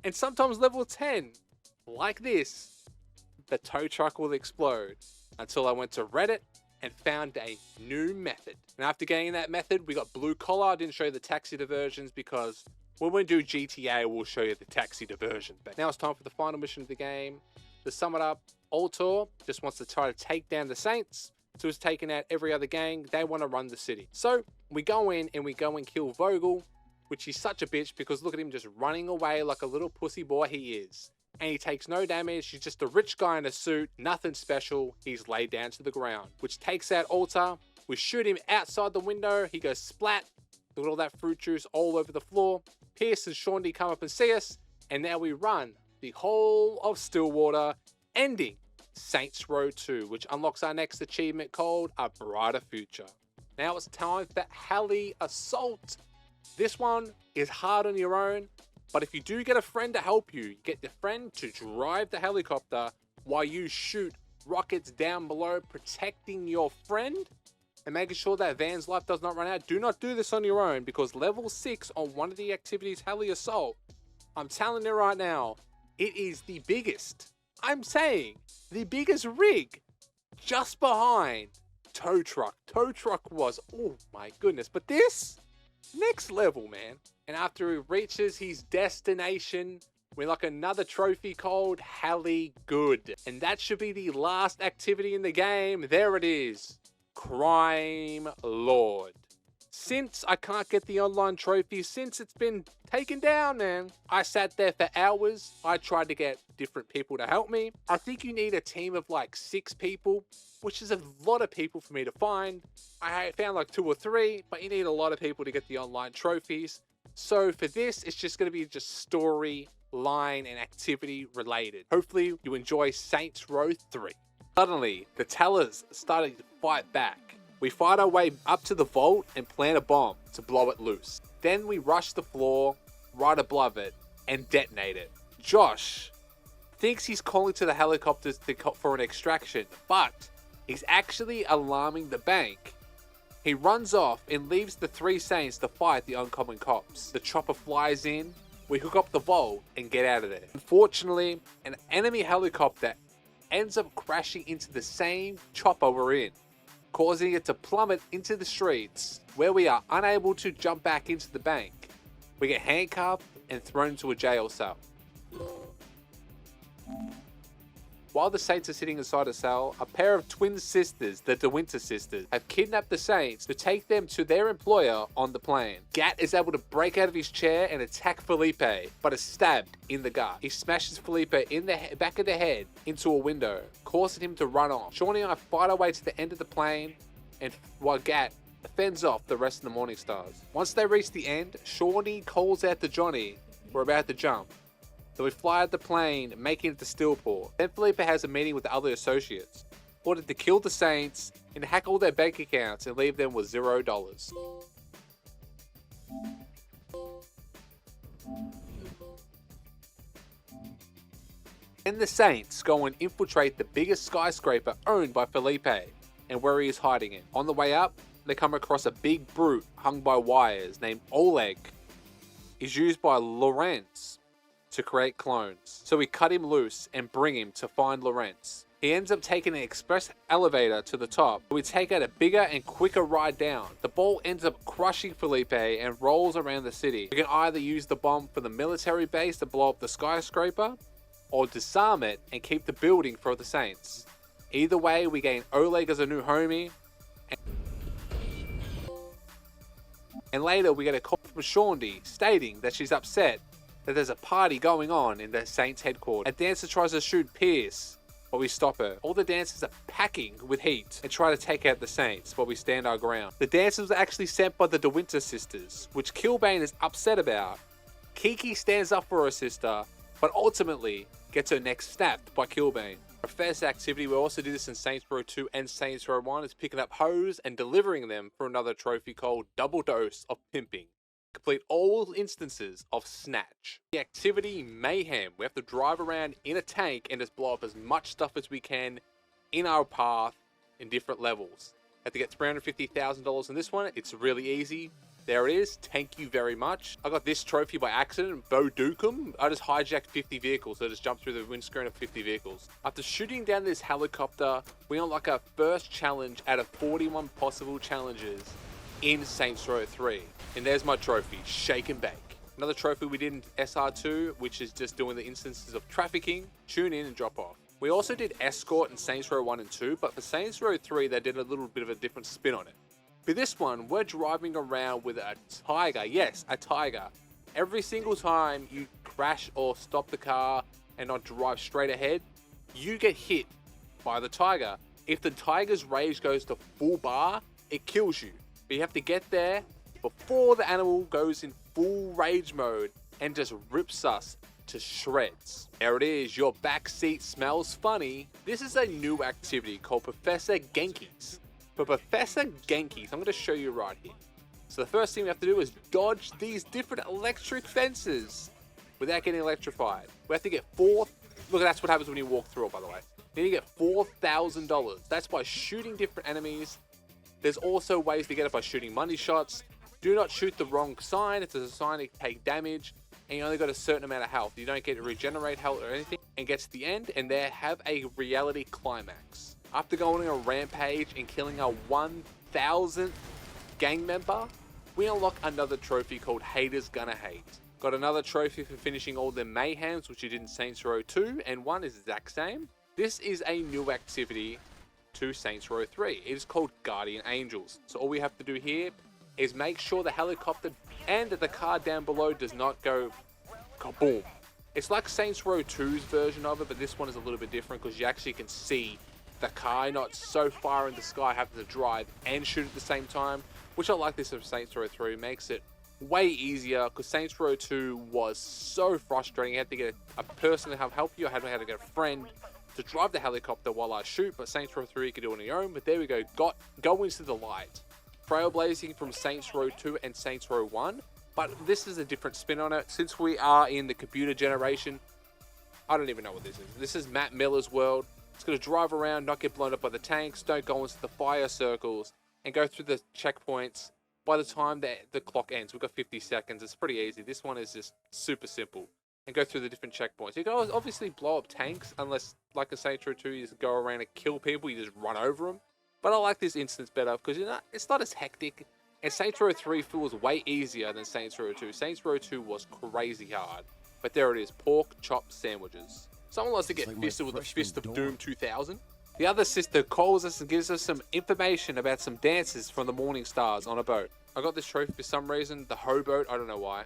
and sometimes level 10, like this, the tow truck will explode. Until I went to Reddit and found a new method. And after getting that method, we got blue collar. I didn't show you the taxi diversions because when we do GTA, we'll show you the taxi diversion. But now it's time for the final mission of the game. To sum it up, Altor just wants to try to take down the Saints. So he's taking out every other gang. They want to run the city. So we go in and we go and kill Vogel, which is such a bitch because look at him just running away like a little pussy boy he is. And he takes no damage. He's just a rich guy in a suit. Nothing special. He's laid down to the ground, which takes out Altar. We shoot him outside the window. He goes splat. Look at all that fruit juice all over the floor. Pierce and Shaundy come up and see us. And now we run the whole of Stillwater, ending Saints Row 2, which unlocks our next achievement called A Brighter Future. Now it's time for Heli Assault. This one is hard on your own, but if you do get a friend to help you, get your friend to drive the helicopter while you shoot rockets down below, protecting your friend and making sure that van's life does not run out. Do not do this on your own because level 6 on one of the activities, Heli Assault, I'm telling you right now, it is the biggest. I'm saying the biggest rig just behind tow truck. Tow truck was, oh my goodness, but this next level, man. And after he reaches his destination, we unlock another trophy called Heli Good. And that should be the last activity in the game. There it is, Crime Lord. Since I can't get the online trophy, since it's been taken down, man, I sat there for hours. I tried to get different people to help me. I think you need a team of like 6 people, which is a lot of people for me to find. I found like 2 or 3, but you need a lot of people to get the online trophies. So for this, it's just going to be just story, line, and activity related. Hopefully you enjoy Saints Row 3. Suddenly, the tellers started to fight back. We fight our way up to the vault and plant a bomb to blow it loose. Then we rush the floor right above it and detonate it. Josh thinks he's calling to the helicopters for an extraction, but is actually alarming the bank. He runs off and leaves the 3 Saints to fight the uncommon cops. The chopper flies in, we hook up the vault and get out of there. Unfortunately, an enemy helicopter ends up crashing into the same chopper we're in, causing it to plummet into the streets, where we are unable to jump back into the bank. We get handcuffed and thrown into a jail cell. While the Saints are sitting inside a cell, a pair of twin sisters, the De Winter sisters, have kidnapped the Saints to take them to their employer on the plane. Gat is able to break out of his chair and attack Felipe, but is stabbed in the gut. He smashes Felipe in the back of the head into a window, causing him to run off. Shawnee and I fight our way to the end of the plane, and while Gat fends off the rest of the Morningstars. Once they reach the end, Shawnee calls out to Johnny, "We're about to jump." So we fly out the plane, making it to Steelport. Then Felipe has a meeting with the other associates, ordered to kill the Saints and hack all their bank accounts and leave them with $0. Then the Saints go and infiltrate the biggest skyscraper owned by Felipe and where he is hiding in. On the way up, they come across a big brute hung by wires named Oleg. He's used by Lawrence to create clones. So we cut him loose and bring him to find Lawrence. He ends up taking an express elevator to the top. We take out a bigger and quicker ride down. The ball ends up crushing Felipe and rolls around the city. We can either use the bomb for the military base to blow up the skyscraper, or disarm it and keep the building for the Saints. Either way, we gain Oleg as a new homie, and later we get a call from Shawnee stating that she's upset that there's a party going on in the Saints headquarters. A dancer tries to shoot Pierce, but we stop her. All the dancers are packing with heat and try to take out the Saints, but we stand our ground. The dancers were actually sent by the De Winter sisters, which Killbane is upset about. Kiki stands up for her sister, but ultimately gets her neck snapped by Killbane. Our first activity, we also do this in Saints Row 2 and Saints Row 1, is picking up hoes and delivering them for another trophy called Double Dose of Pimping. Complete all instances of Snatch. The activity Mayhem. We have to drive around in a tank and just blow up as much stuff as we can in our path in different levels. Have to get $350,000 in this one. It's really easy. There it is. Thank you very much. I got this trophy by accident, Bo Dukum. I just hijacked 50 vehicles, so I just jumped through the windscreen of 50 vehicles. After shooting down this helicopter, we unlock our first challenge out of 41 possible challenges in Saints Row 3. And there's my trophy, Shake and Bake. Another trophy we did in SR2, which is just doing the instances of trafficking, tune in and drop off. We also did Escort in Saints Row 1 and 2, but for Saints Row 3, they did a little bit of a different spin on it. For this one, we're driving around with a tiger. Yes, a tiger. Every single time you crash or stop the car and not drive straight ahead, you get hit by the tiger. If the tiger's rage goes to full bar, it kills you. But you have to get there before the animal goes in full rage mode and just rips us to shreds. There it is, your back seat smells funny. This is a new activity called Professor Genki's. For Professor Genki's, I'm going to show you right here. So the first thing we have to do is dodge these different electric fences without getting electrified. We have to get look, that's what happens when you walk through it, by the way. Then you get $4,000. That's by shooting different enemies. There's also ways to get it by shooting money shots. Do not shoot the wrong sign. If there's a sign, it can take damage. And you only got a certain amount of health. You don't get to regenerate health or anything. And get to the end, and there have a reality climax. After going on a rampage and killing our 1,000th gang member, we unlock another trophy called Haters Gonna Hate. Got another trophy for finishing all the mayhems, which you did in Saints Row 2, and 1 is the exact same. This is a new activity to Saints Row 3. It is called Guardian Angels. So all we have to do here is make sure the helicopter and the car down below does not go kaboom. It's like Saints Row 2's version of it, but this one is a little bit different because you actually can see the car not so far in the sky, having to drive and shoot at the same time, which I like this of Saints Row 3. It makes it way easier because Saints Row 2 was so frustrating. You had to get a person to help you. I had to get a friend to drive the helicopter while I shoot, but Saints Row 3 you can do it on your own. But there we go, go into the light. Trailblazing from Saints Row 2 and Saints Row 1, but this is a different spin on it. Since we are in the computer generation, I don't even know what this is. This is Matt Miller's world. It's going to drive around, not get blown up by the tanks, don't go into the fire circles, and go through the checkpoints by the time that the clock ends. We've got 50 seconds. It's pretty easy. This one is just super simple. And go through the different checkpoints. You can obviously blow up tanks, unless, like in Saints Row 2, you just go around and kill people, you just run over them. But I like this instance better, because it's not as hectic. And Saints Row 3 feels way easier than Saints Row 2. Saints Row 2 was crazy hard. But there it is, pork chop sandwiches. Someone wants to get fisted with the Fist of Doom 2000. The other sister calls us and gives us some information about some dances from the Morning Stars on a boat. I got this trophy for some reason, the Hoboat, I don't know why.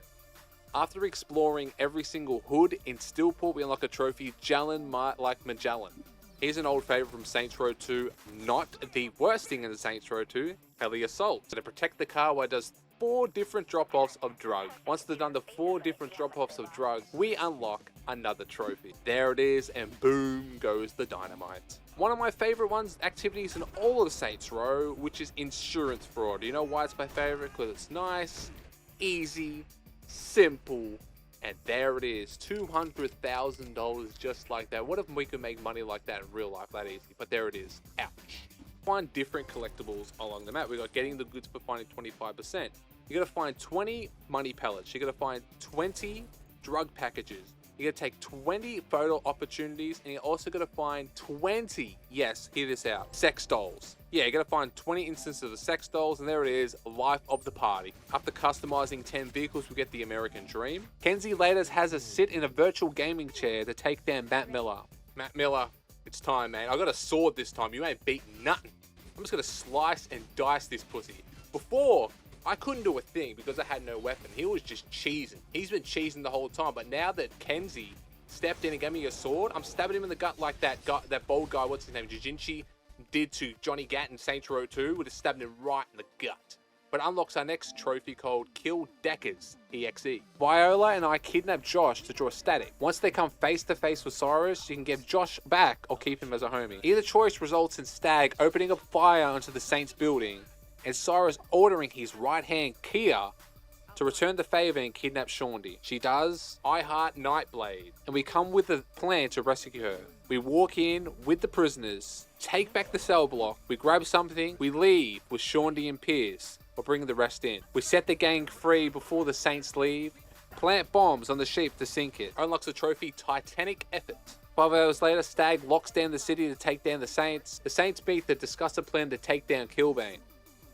After exploring every single hood in Stillport, we unlock a trophy, Jalen Might Like Magellan. He's an old favourite from Saints Row 2, not the worst thing in the Saints Row 2, Heli Assault. So to protect the car, it does 4 different drop-offs of drugs. Once they've done the 4 different drop-offs of drugs, we unlock another trophy. There it is, and boom goes the dynamite. One of my favourite activities in all of Saints Row, which is insurance fraud. You know why it's my favourite? Because it's nice, easy, simple, and there it is, $200,000 just like that. What if we could make money like that in real life that easy? But there it is. Ouch. Find different collectibles along the map. We got getting the goods for finding 25%. You gotta find 20 money pellets. You gotta find 20 drug packages. You gotta take 20 photo opportunities, and you also gotta find 20, yes, hear this out, sex dolls. Yeah, you gotta find 20 instances of the sex dolls, and there it is, life of the party. After customizing 10 vehicles, we get the American Dream. Kenzie later has us sit in a virtual gaming chair to take down Matt Miller. Matt Miller, it's time, man. I got a sword this time. You ain't beating nothing. I'm just gonna slice and dice this pussy. Before, I couldn't do a thing because I had no weapon. He was just cheesing. He's been cheesing the whole time. But now that Kenzie stepped in and gave me a sword, I'm stabbing him in the gut like that guy, that bold guy, what's his name, Jijinchi, did to Johnny Gat in Saints Row 2. Would have stabbed him right in the gut. But unlocks our next trophy called Kill Deckers EXE. Viola and I kidnap Josh to draw static. Once they come face to face with Cyrus, you can get Josh back or keep him as a homie. Either choice results in Stag opening a fire onto the Saints building, and Cyrus ordering his right-hand Kia to return the favor and kidnap Shaundi. She does. I heart Nightblade, and we come with a plan to rescue her. We walk in with the prisoners, take back the cell block, we grab something, we leave with Shaundi and Pierce. We'll bring the rest in. We set the gang free before the Saints leave, plant bombs on the ship to sink it. Unlocks the trophy Titanic Effort. 5 hours later, Stag locks down the city to take down the Saints. The Saints meet to discuss a plan to take down Killbane.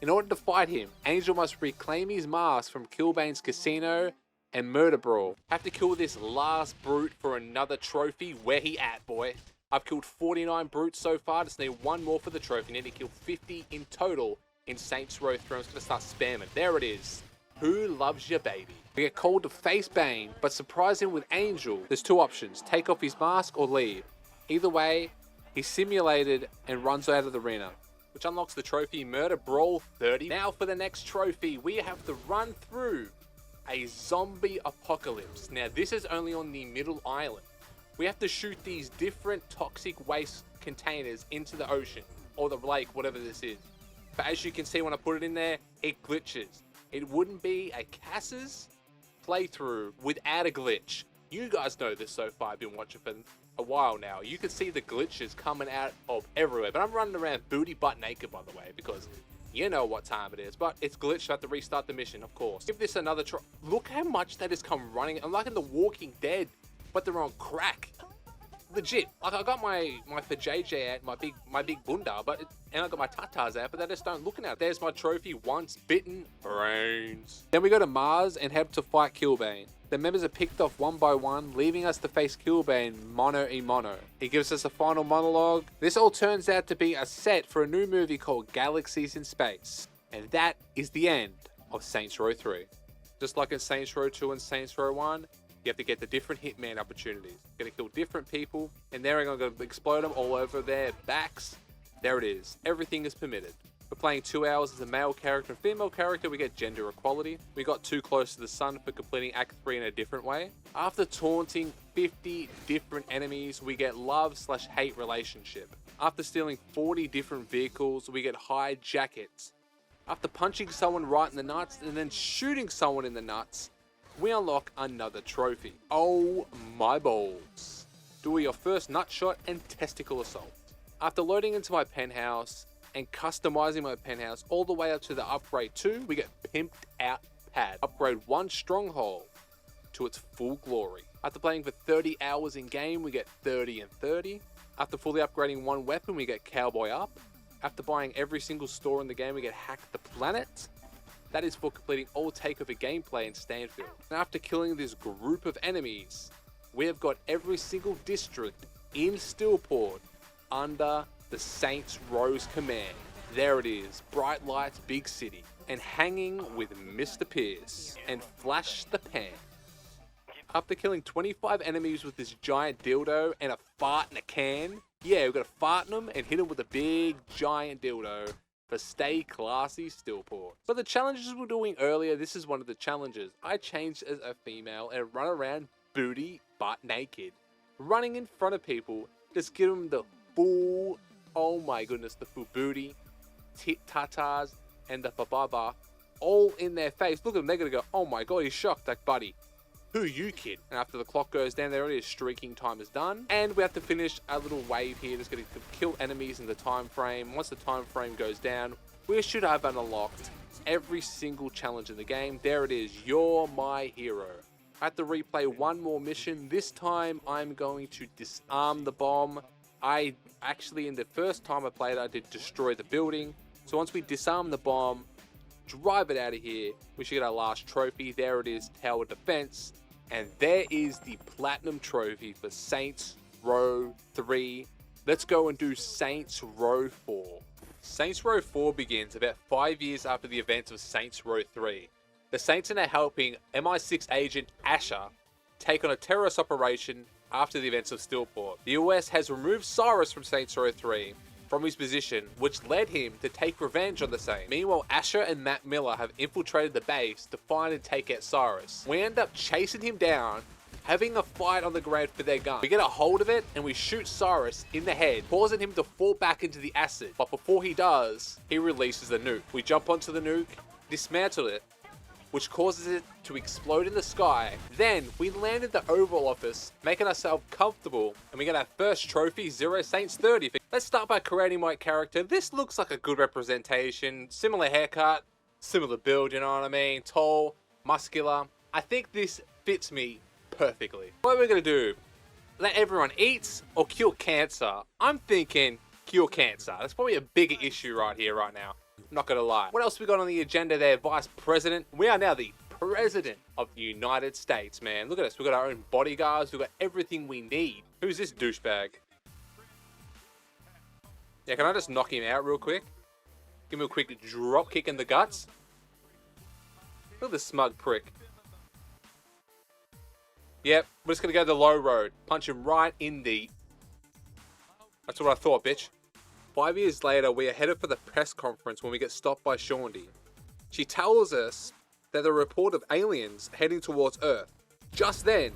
In order to fight him, Angel must reclaim his mask from Killbane's casino and murder brawl. Have to kill this last brute for another trophy. Where he at, boy? I've killed 49 brutes so far. Just need 1 more for the trophy. Need to kill 50 in total in Saints Row 3. I'm just going to start spamming. There it is. Who loves your baby? We get called to face Bane, but surprise him with Angel. There's 2 options. Take off his mask or leave. Either way, he's simulated and runs out of the arena, which unlocks the trophy Murder Brawl 30. Now for the next trophy, we have to run through a zombie apocalypse. Now this is only on the middle island. We have to shoot these different toxic waste containers into the ocean, or the lake, whatever this is. But as you can see when I put it in there, it glitches. It wouldn't be a Cassar's playthrough without a glitch. You guys know this so far, I've been watching for a while now. You can see the glitches coming out of everywhere, but I'm running around booty butt naked, by the way, because you know what time it is. But it's glitched, so I have to restart the mission, of course. Give this another try. Look how much that has come running. I'm like in The Walking Dead, but they're on crack. Legit. Like, I got my for JJ out, my big bunda, and I got my tatas out, but they just don't look at it. There's my trophy, once bitten brains. Then we go to Mars and head to fight Killbane. The members are picked off one by one, leaving us to face Killbane mono. He gives us a final monologue. This all turns out to be a set for a new movie called Galaxies in Space. And that is the end of Saints Row 3. Just like in Saints Row 2 and Saints Row 1, you have to get the different hitman opportunities. You're gonna kill different people, and they're gonna explode them all over their backs. There it is. Everything is permitted. We're playing 2 hours as a male character and female character. We get gender equality. We got too close to the sun for completing Act 3 in a different way. After taunting 50 different enemies, we get love/hate relationship. After stealing 40 different vehicles, we get high jackets. After punching someone right in the nuts and then shooting someone in the nuts, we unlock another trophy. Oh my balls. Do your first nut shot and testicle assault. After loading into my penthouse and customizing my penthouse all the way up to the upgrade 2, we get pimped out pad. Upgrade 1 stronghold to its full glory. After playing for 30 hours in game, we get 30 and 30. After fully upgrading 1 weapon, we get cowboy up. After buying every single store in the game, we get hack the planet. That is for completing all takeover gameplay in Stanfield. And after killing this group of enemies, we have got every single district in Steelport under the Saints Row's command. There it is, bright lights, big city, and hanging with Mr. Pierce and Flash the Pan. After killing 25 enemies with this giant dildo and a fart in a can, yeah, we've got to fart in them and hit them with a big giant dildo for stay classy Steelport. But the challenges we were doing earlier, this is one of the challenges. I changed as a female and run around booty butt naked, running in front of people, just give them the full, oh my goodness, the full booty, tit tatas, and the bababa all in their face. Look at them, they're gonna go, oh my god, he's shocked, like, buddy, who you kid? And after the clock goes down, there it is, streaking time is done. And we have to finish a little wave here, just gonna kill enemies in the time frame. Once the time frame goes down, we should have unlocked every single challenge in the game. There it is, you're my hero. I have to replay one more mission. This time I'm going to disarm the bomb. I actually, in the first time I played, I did destroy the building. So once we disarm the bomb, drive it out of here, we should get our last trophy. There it is, tower defense. And there is the platinum trophy for Saints Row 3. Let's go and do Saints Row 4. Saints Row 4 begins about 5 years after the events of Saints Row 3. The Saints are now helping MI6 agent Asher take on a terrorist operation after the events of Steelport. The US has removed Cyrus from Saints Row 3 from his position, which led him to take revenge on the Saints. Meanwhile, Asher and Matt Miller have infiltrated the base to find and take out Cyrus. We end up chasing him down, having a fight on the ground for their gun. We get a hold of it and we shoot Cyrus in the head, causing him to fall back into the acid. But before he does, he releases the nuke. We jump onto the nuke, dismantle it, which causes it to explode in the sky. Then we land in the Oval Office, making ourselves comfortable, and we get our first trophy, 0 Saints 30. Let's start by creating my character. This looks like a good representation. Similar haircut, similar build, you know what I mean? Tall, muscular. I think this fits me perfectly. What are we gonna do? Let everyone eat or cure cancer? I'm thinking cure cancer. That's probably a bigger issue right here, right now. I'm not gonna lie. What else we got on the agenda there, Vice President? We are now the President of the United States, man. Look at us. We've got our own bodyguards. We've got everything we need. Who's this douchebag? Yeah, can I just knock him out real quick? Give him a quick drop kick in the guts. Look at this smug prick. Yep, we're just gonna go the low road. Punch him right in the... That's what I thought, bitch. 5 years later, we are headed for the press conference when we get stopped by Shaundi. She tells us that the report of aliens heading towards Earth. Just then,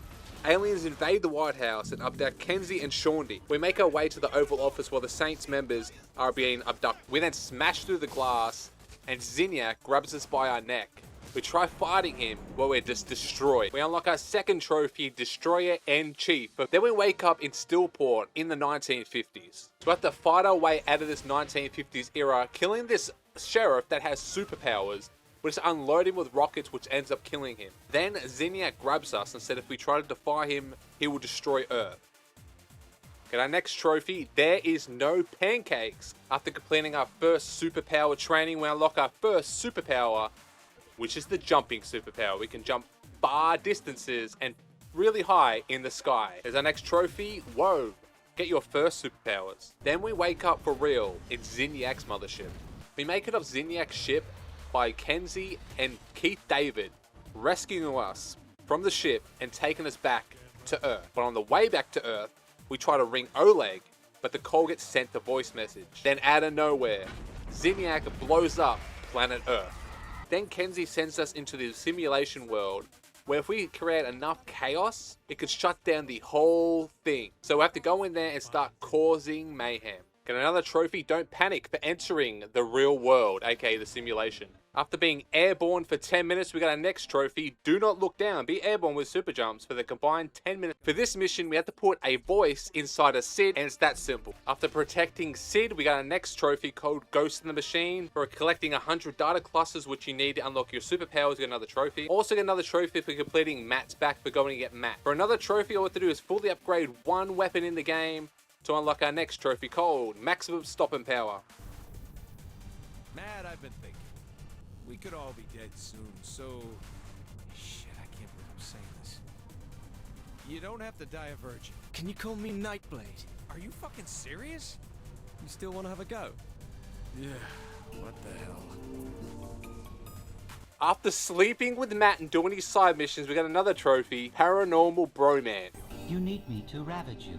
aliens invade the White House and abduct Kenzie and Shaundi. We make our way to the Oval Office while the Saints members are being abducted. We then smash through the glass and Zinyak grabs us by our neck. We try fighting him, but we're just destroyed. We unlock our second trophy, Destroyer and Chief, but then we wake up in Steelport in the 1950s. So we have to fight our way out of this 1950s era, killing this sheriff that has superpowers. We just unload him with rockets, which ends up killing him. Then Zinyak grabs us and said if we try to defy him, he will destroy Earth. Get our next trophy, There Is No Pancakes. After completing our first superpower training, we unlock our first superpower, which is the jumping superpower. We can jump far distances and really high in the sky. As our next trophy, whoa, get your first superpowers. Then we wake up for real in Zinyak's mothership. We make it off Zinyak's ship by Kenzie and Keith David rescuing us from the ship and taking us back to Earth. But on the way back to Earth, we try to ring Oleg, but the call gets sent to voice message. Then out of nowhere, Zinyak blows up planet Earth. Then Kenzie sends us into the simulation world where if we create enough chaos, it could shut down the whole thing. So we have to go in there and start causing mayhem. Get another trophy, don't panic, for entering the real world, aka the simulation. After being airborne for 10 minutes, we got our next trophy, do not look down, be airborne with super jumps for the combined 10 minutes. For this mission, we had to put a voice inside a Sid, and it's that simple. After protecting Sid, we got our next trophy called Ghost in the Machine. For collecting 100 data clusters, which you need to unlock your superpowers, get another trophy. Also get another trophy for completing Matt's back for going to get Matt. For another trophy, all we have to do is fully upgrade one weapon in the game to unlock our next trophy called Maximum Stopping Power. Matt, I've been thinking. We could all be dead soon, so... Shit, I can't believe I'm saying this. You don't have to die a virgin. Can you call me Nightblade? Are you fucking serious? You still want to have a go? Yeah, what the hell? After sleeping with Matt and doing his side missions, we got another trophy, Paranormal Broman. You need me to ravage you.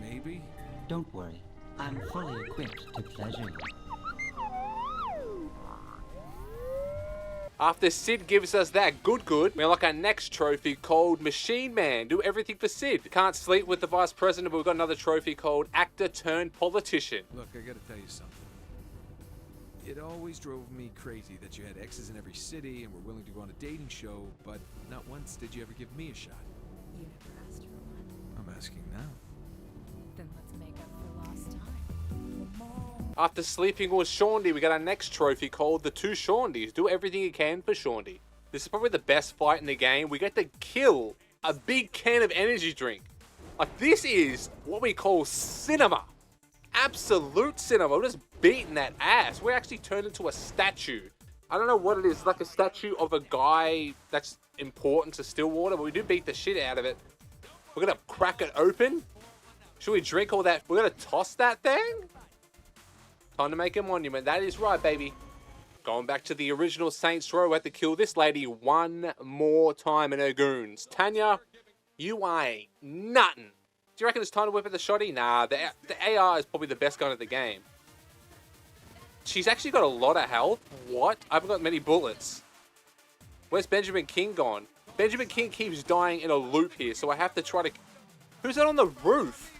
Maybe? Don't worry. I'm fully equipped to pleasure you. After Sid gives us that good, we unlock our next trophy called Machine Man. Do everything for Sid. Can't sleep with the Vice President, but we've got another trophy called Actor Turned Politician. Look, I gotta tell you something. It always drove me crazy that you had exes in every city and were willing to go on a dating show, but not once did you ever give me a shot. You never asked for one. I'm asking now. Then let's make up for lost time. After sleeping with Shaundy, we got our next trophy called the Two Shaundys. Do everything you can for Shaundy. This is probably the best fight in the game. We get to kill a big can of energy drink. Like, this is what we call cinema. Absolute cinema. We're just beating that ass. We actually turned into a statue. I don't know what it is. Like a statue of a guy that's important to Stillwater, but we do beat the shit out of it. We're gonna crack it open. Should we drink all that? We're gonna toss that thing? Time to make a monument. That is right, baby. Going back to the original Saints Row, we have to kill this lady one more time and her goons. Tanya, you ain't nothing. Do you reckon it's time to whip at the shotty? Nah, the AR is probably the best gun in the game. She's actually got a lot of health. What? I haven't got many bullets. Where's Benjamin King gone? Benjamin King keeps dying in a loop here, so I have to try to... Who's that on the roof?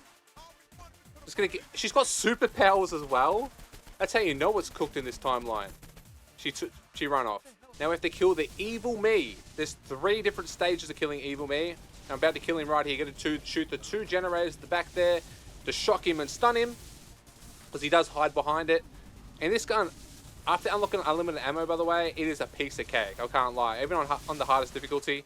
Just gonna get... She's got superpowers as well. That's how you know what's cooked in this timeline. She ran off. Now we have to kill the evil me. There's 3 different stages of killing evil me. I'm about to kill him right here. Going to shoot the 2 generators at the back there to shock him and stun him, because he does hide behind it. And this gun, after unlocking unlimited ammo, by the way, it is a piece of cake. I can't lie. Even on the hardest difficulty,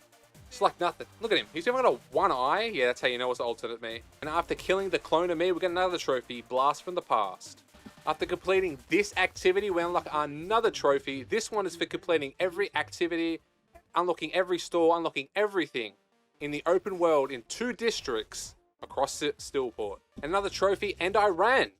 it's like nothing. Look at him. He's even got a 1 eye. Yeah, that's how you know it's the alternate me. And after killing the clone of me, we get another trophy, Blast from the Past. After completing this activity, we unlock another trophy. This one is for completing every activity, unlocking every store, unlocking everything in the open world in 2 districts across Stillport. Another trophy, and I ran.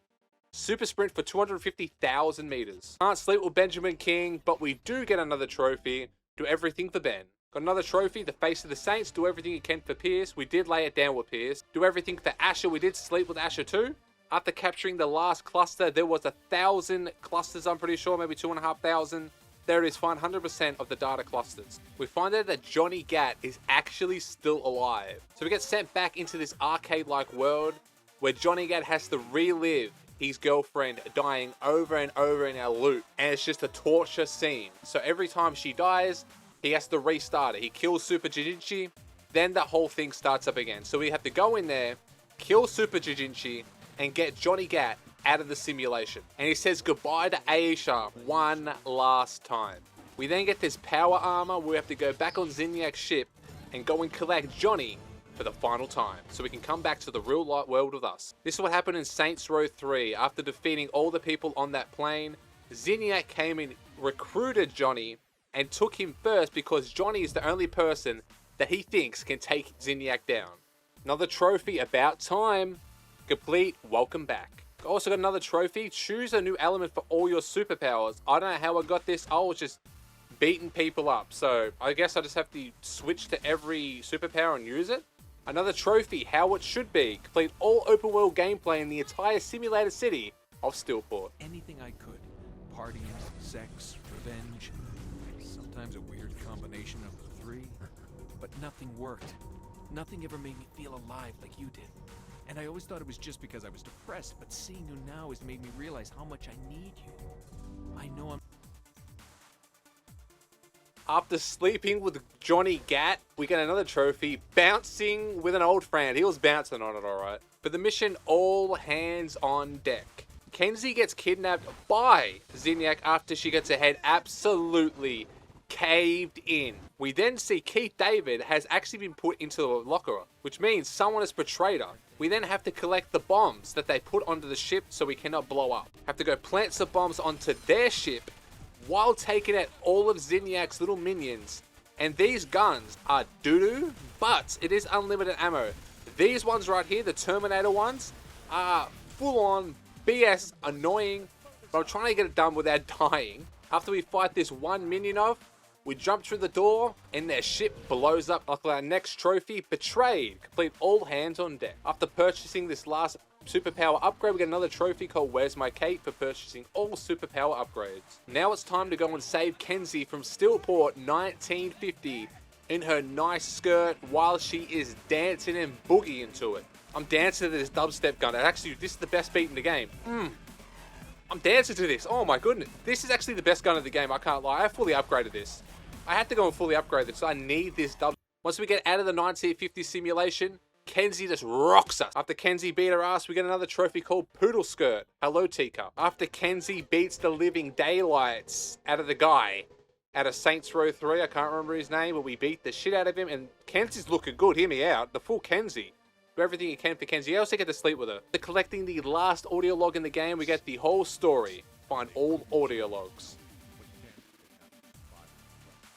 Super sprint for 250,000 meters. Can't sleep with Benjamin King, but we do get another trophy. Do everything for Ben. Got another trophy, the Face of the Saints. Do everything you can for Pierce. We did lay it down with Pierce. Do everything for Asher. We did sleep with Asher too. After capturing the last cluster, there was 1,000 clusters, I'm pretty sure, maybe 2,500. There it is, find 100% of the data clusters. We find out that Johnny Gat is actually still alive. So we get sent back into this arcade-like world where Johnny Gat has to relive his girlfriend dying over and over in a loop. And it's just a torture scene. So every time she dies, he has to restart it. He kills Super Jijinchi, then that whole thing starts up again. So we have to go in there, kill Super Jijinchi, and get Johnny Gat out of the simulation. And he says goodbye to Aisha one last time. We then get this power armor. We have to go back on Zinniak's ship and go and collect Johnny for the final time, so we can come back to the real life world with us. This is what happened in Saints Row 3. After defeating all the people on that plane, Zinniak came in, recruited Johnny, and took him first because Johnny is the only person that he thinks can take Zinniak down. Another trophy, about time. Complete, welcome back. Also got another trophy, choose a new element for all your superpowers. I don't know how I got this, I was just beating people up. So I guess I just have to switch to every superpower and use it. Another trophy, how it should be. Complete all open world gameplay in the entire simulated city of Stillport. Anything I could. Partying, sex, revenge. Sometimes a weird combination of the 3. But nothing worked. Nothing ever made me feel alive like you did. And I always thought it was just because I was depressed, but seeing you now has made me realize how much I need you. I know I'm... After sleeping with Johnny Gat, we get another trophy, bouncing with an old friend. He was bouncing on it, alright. For the mission, all hands on deck. Kenzie gets kidnapped by Zinyak after she gets her head absolutely caved in. We then see Keith David has actually been put into the locker, which means someone has betrayed her. We then have to collect the bombs that they put onto the ship so we cannot blow up. Have to go plant some bombs onto their ship while taking out all of Zinyak's little minions. And these guns are doo-doo, but it is unlimited ammo. These ones right here, the Terminator ones, are full-on BS annoying, but I'm trying to get it done without dying. After we fight this one minion off, we jump through the door and their ship blows up. Like our next trophy, Betrayed. Complete all hands on deck. After purchasing this last superpower upgrade, we get another trophy called Where's My Cape for purchasing all superpower upgrades. Now it's time to go and save Kenzie from Stillport 1950 in her nice skirt while she is dancing and boogieing to it. I'm dancing to this dubstep gun. And actually, this is the best beat in the game. I'm dancing to this. Oh my goodness. This is actually the best gun of the game. I can't lie. I fully upgraded this. I had to go and fully upgrade this. So I need this dub. Once we get out of the 1950 simulation, Kenzie just rocks us. After Kenzie beat her ass, we get another trophy called Poodle Skirt. Hello, Teacup. After Kenzie beats the living daylights out of the guy out of Saints Row 3, I can't remember his name, but we beat the shit out of him, and Kenzie's looking good. Hear me out. The full Kenzie. Do everything you can for Kenzie. You also get to sleep with her. After collecting the last audio log in the game, we get the whole story. Find all audio logs.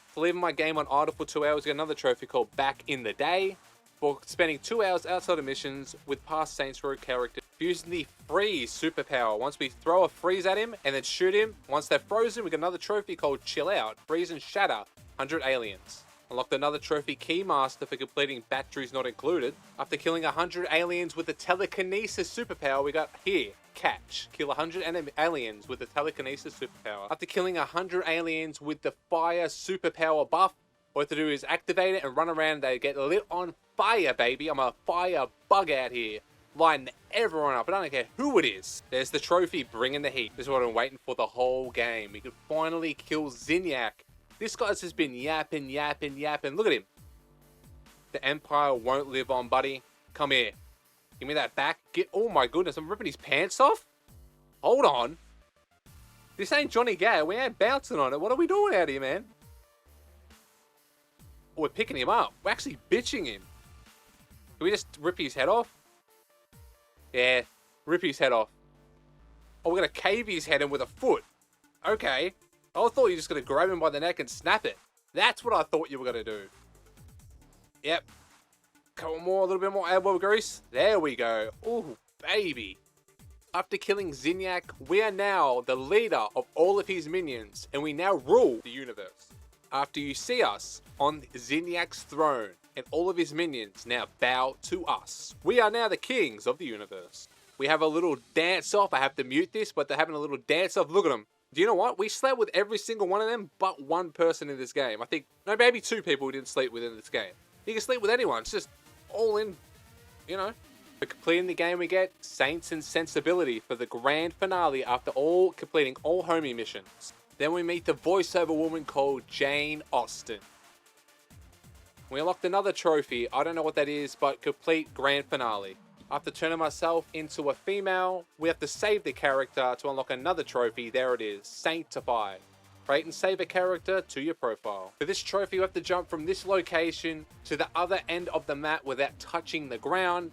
For leaving my game on idle for 2 hours, we get another trophy called Back in the Day. For spending 2 hours outside of missions with past Saints Row characters. Using the freeze superpower. Once we throw a freeze at him and then shoot him, once they're frozen, we get another trophy called Chill Out. Freeze and shatter 100 aliens. Unlocked another trophy, Keymaster, for completing Batteries Not Included. After killing 100 aliens with the telekinesis superpower, we got here, Catch. Kill 100 aliens with the telekinesis superpower. After killing 100 aliens with the fire superpower buff, all you have to do is activate it and run around. They get lit on fire, baby. I'm a fire bug out here, lighting everyone up. I don't care who it is. There's the trophy, bringing the heat. This is what I'm waiting for the whole game. We could finally kill Zinyak. This guy's just been yapping. Look at him. The Empire won't live on, buddy. Come here. Give me that back. Oh my goodness, I'm ripping his pants off? Hold on. This ain't Johnny Gat. We ain't bouncing on it. What are we doing out here, man? We're picking him up. We're actually bitching him. Can we just rip his head off? Yeah, rip his head off. Oh, we're going to cave his head in with a foot. Okay. I thought you were just going to grab him by the neck and snap it. That's what I thought you were going to do. Yep. Couple more, a little bit more elbow grease. There we go. Ooh, baby. After killing Zinyak, we are now the leader of all of his minions, and we now rule the universe. After you see us on Zinyak's throne, and all of his minions now bow to us. We are now the kings of the universe. We have a little dance off. I have to mute this, but they're having a little dance off. Look at them. Do you know what? We slept with every single one of them but one person in this game. I think, no, maybe 2 people we didn't sleep with in this game. You can sleep with anyone. It's just all in, you know. For completing the game, we get Saints and Sensibility for the grand finale after completing all homie missions. Then we meet the voiceover woman called Jane Austen. We unlocked another trophy. I don't know what that is, but complete grand finale. After turning myself into a female, we have to save the character to unlock another trophy. There it is, Sanctify. Create and save a character to your profile. For this trophy, you have to jump from this location to the other end of the map without touching the ground.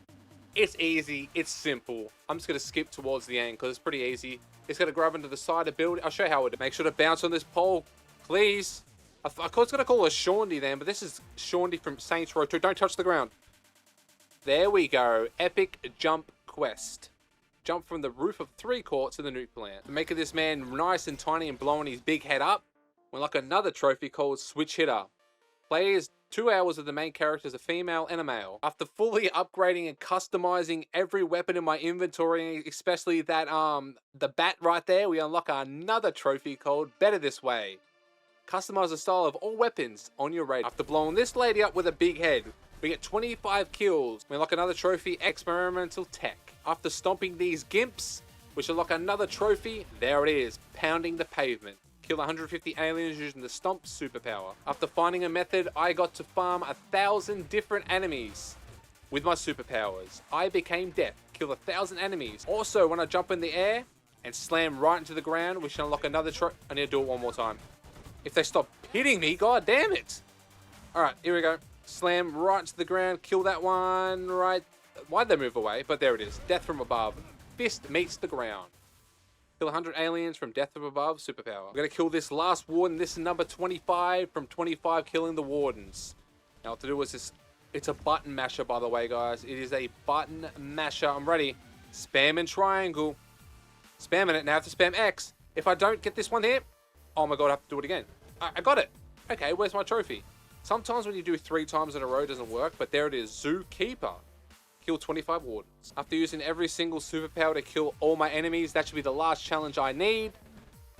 It's easy, it's simple. I'm just going to skip towards the end because it's pretty easy. It's going to grab into the side of the building. I'll show you how it. Make sure to bounce on this pole, please. I was going to call her Shaundy then, but this is Shaundy from Saints Row 2. Don't touch the ground. There we go. Epic jump quest. Jump from the roof of 3 courts to the nuke plant. Making this man nice and tiny and blowing his big head up. We unlock another trophy called Switch Hitter. Players 2 hours of the main character is a female and a male. After fully upgrading and customizing every weapon in my inventory, especially that the bat right there, we unlock another trophy called Better This Way. Customize the style of all weapons on your radar. After blowing this lady up with a big head, We get 25 kills. We unlock another trophy, experimental tech. After stomping these gimps, we should unlock another trophy. There it is, pounding the pavement. Kill 150 aliens using the stomp superpower. After finding a method, I got to farm 1,000 different enemies. With my superpowers, I became death. Kill 1,000 enemies. Also, when I jump in the air and slam right into the ground, we should unlock another trophy. I need to do it one more time. If they stop hitting me, god damn it. Alright, here we go. Slam right into the ground, kill that one, right. Why'd they move away? But there it is. Death from above. Fist meets the ground. Kill 100 aliens from death from above, superpower. We're going to kill this last warden. This is number 25 from 25 killing the wardens. Now what to do is this. It's a button masher, by the way, guys. It is a button masher. I'm ready. Spamming triangle. Spamming it. Now I have to spam X. If I don't get this one here, oh my god, I have to do it again. I got it. Okay, where's my trophy? Sometimes when you do 3 times in a row, it doesn't work, but there it is. Zookeeper. Kill 25 wardens. After using every single superpower to kill all my enemies, that should be the last challenge I need.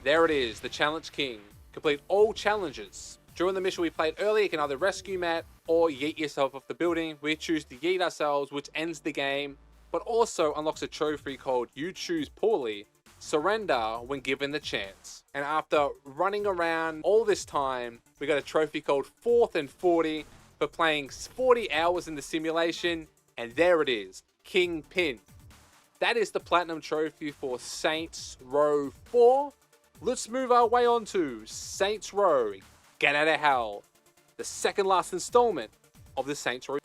There it is, the Challenge King. Complete all challenges. During the mission we played earlier, you can either rescue Matt or yeet yourself off the building. We choose to yeet ourselves, which ends the game, but also unlocks a trophy called You Choose Poorly. Surrender when given the chance. And after running around all this time, we got a trophy called 4th and 40 for playing 40 hours in the simulation. And there it is, Kingpin. That is the Platinum Trophy for Saints Row 4. Let's move our way on to Saints Row Get Out of Hell, the second last installment of the Saints Row.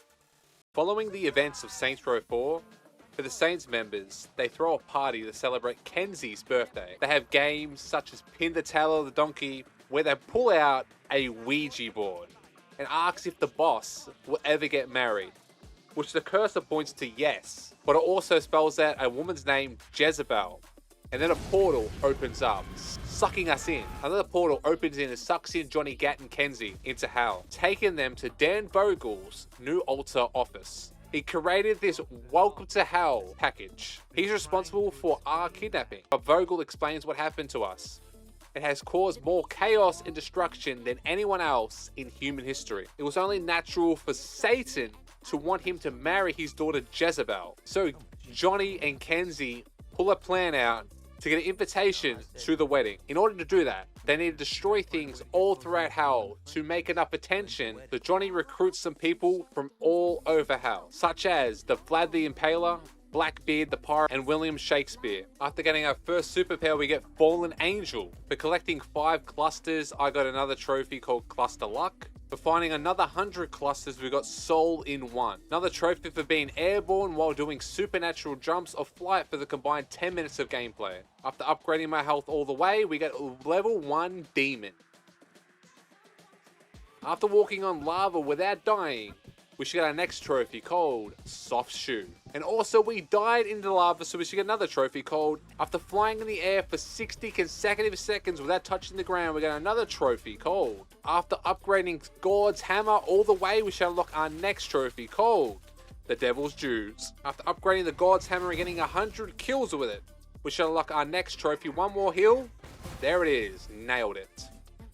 Following the events of Saints Row 4, for the Saints members, they throw a party to celebrate Kenzie's birthday. They have games such as Pin the Tail of the Donkey, where they pull out a Ouija board and ask if the boss will ever get married, which the cursor points to yes, but it also spells out a woman's name, Jezebel. And then a portal opens up, sucking us in. Another portal opens in and sucks in Johnny, Gat, and Kenzie into hell, taking them to Dan Vogel's new altar office. He created this Welcome to Hell package. He's responsible for our kidnapping, but Vogel explains what happened to us. It has caused more chaos and destruction than anyone else in human history. It was only natural for Satan to want him to marry his daughter Jezebel. So Johnny and Kenzie pull a plan out to get an invitation to the wedding. In order to do that, they need to destroy things all throughout hell to make enough attention. So Johnny recruits some people from all over hell, such as the Vlad the Impaler, Blackbeard the Pirate, and William Shakespeare. After getting our first superpower, we get Fallen Angel. For collecting 5 clusters, I got another trophy called Cluster Luck. For finding another 100 clusters, we got Soul in 1. Another trophy for being airborne while doing supernatural jumps or flight for the combined 10 minutes of gameplay. After upgrading my health all the way, we get level 1 Demon. After walking on lava without dying, we should get our next trophy called Soft Shoe. And also we died in the lava, so we should get another trophy called After Flying in the Air for 60 consecutive seconds without touching the ground, we got another trophy called After Upgrading God's Hammer all the way, we shall unlock our next trophy called The Devil's Jews. After upgrading the God's Hammer and getting 100 kills with it, we shall unlock our next trophy, one more heal. There it is, nailed it.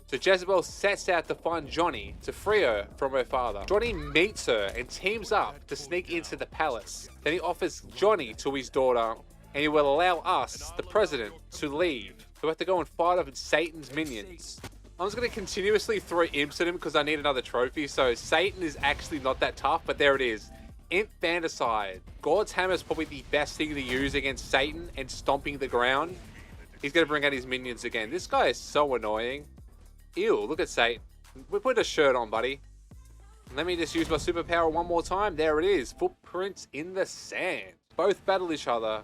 So Jezebel sets out to find Johnny to free her from her father. Johnny meets her and teams up to sneak into the palace. Then he offers Johnny to his daughter and he will allow us, the president, to leave. So we have to go and fight off Satan's minions. I'm just going to continuously throw imps at him because I need another trophy. So Satan is actually not that tough, but there it is. Infanticide. God's Hammer is probably the best thing to use against Satan and stomping the ground. He's going to bring out his minions again. This guy is so annoying. Ew, look at Satan. We put a shirt on, buddy. Let me just use my superpower one more time. There it is. Footprints in the sand. Both battle each other,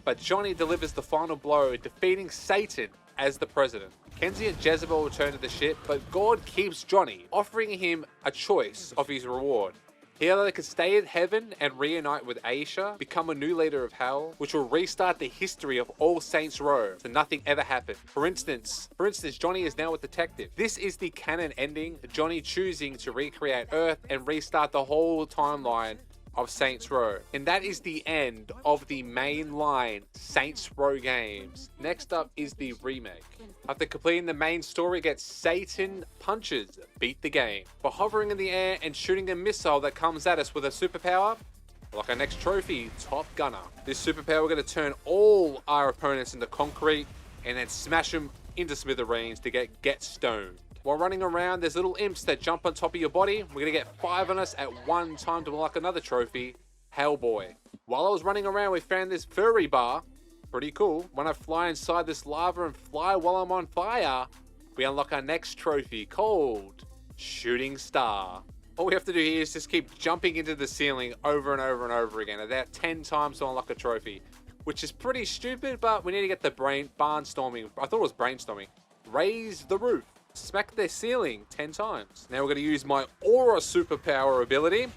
but Johnny delivers the final blow, defeating Satan as the president. Kenzie and Jezebel return to the ship, but God keeps Johnny, offering him a choice of his reward. He either could stay in heaven and reunite with Aisha, become a new leader of hell, which will restart the history of all Saints Row, so nothing ever happened. For instance, Johnny is now a detective. This is the canon ending, Johnny choosing to recreate Earth and restart the whole timeline of Saints Row. And that is the end of the mainline Saints Row games. Next up is the remake. After completing the main story, get Satan punches, beat the game. For hovering in the air and shooting a missile that comes at us with a superpower, like our next trophy, Top Gunner. This superpower, we're going to turn all our opponents into concrete and then smash them into smithereens to get stoned. While running around, there's little imps that jump on top of your body. We're going to get 5 on us at one time to unlock another trophy, Hellboy. While I was running around, we found this furry bar. Pretty cool. When I fly inside this lava and fly while I'm on fire, we unlock our next trophy called Shooting Star. All we have to do here is just keep jumping into the ceiling over and over and over again, about 10 times to unlock a trophy, which is pretty stupid, but we need to get the barnstorming. I thought it was brainstorming. Raise the roof. Smack their ceiling 10 times. Now we're going to use my aura superpower ability.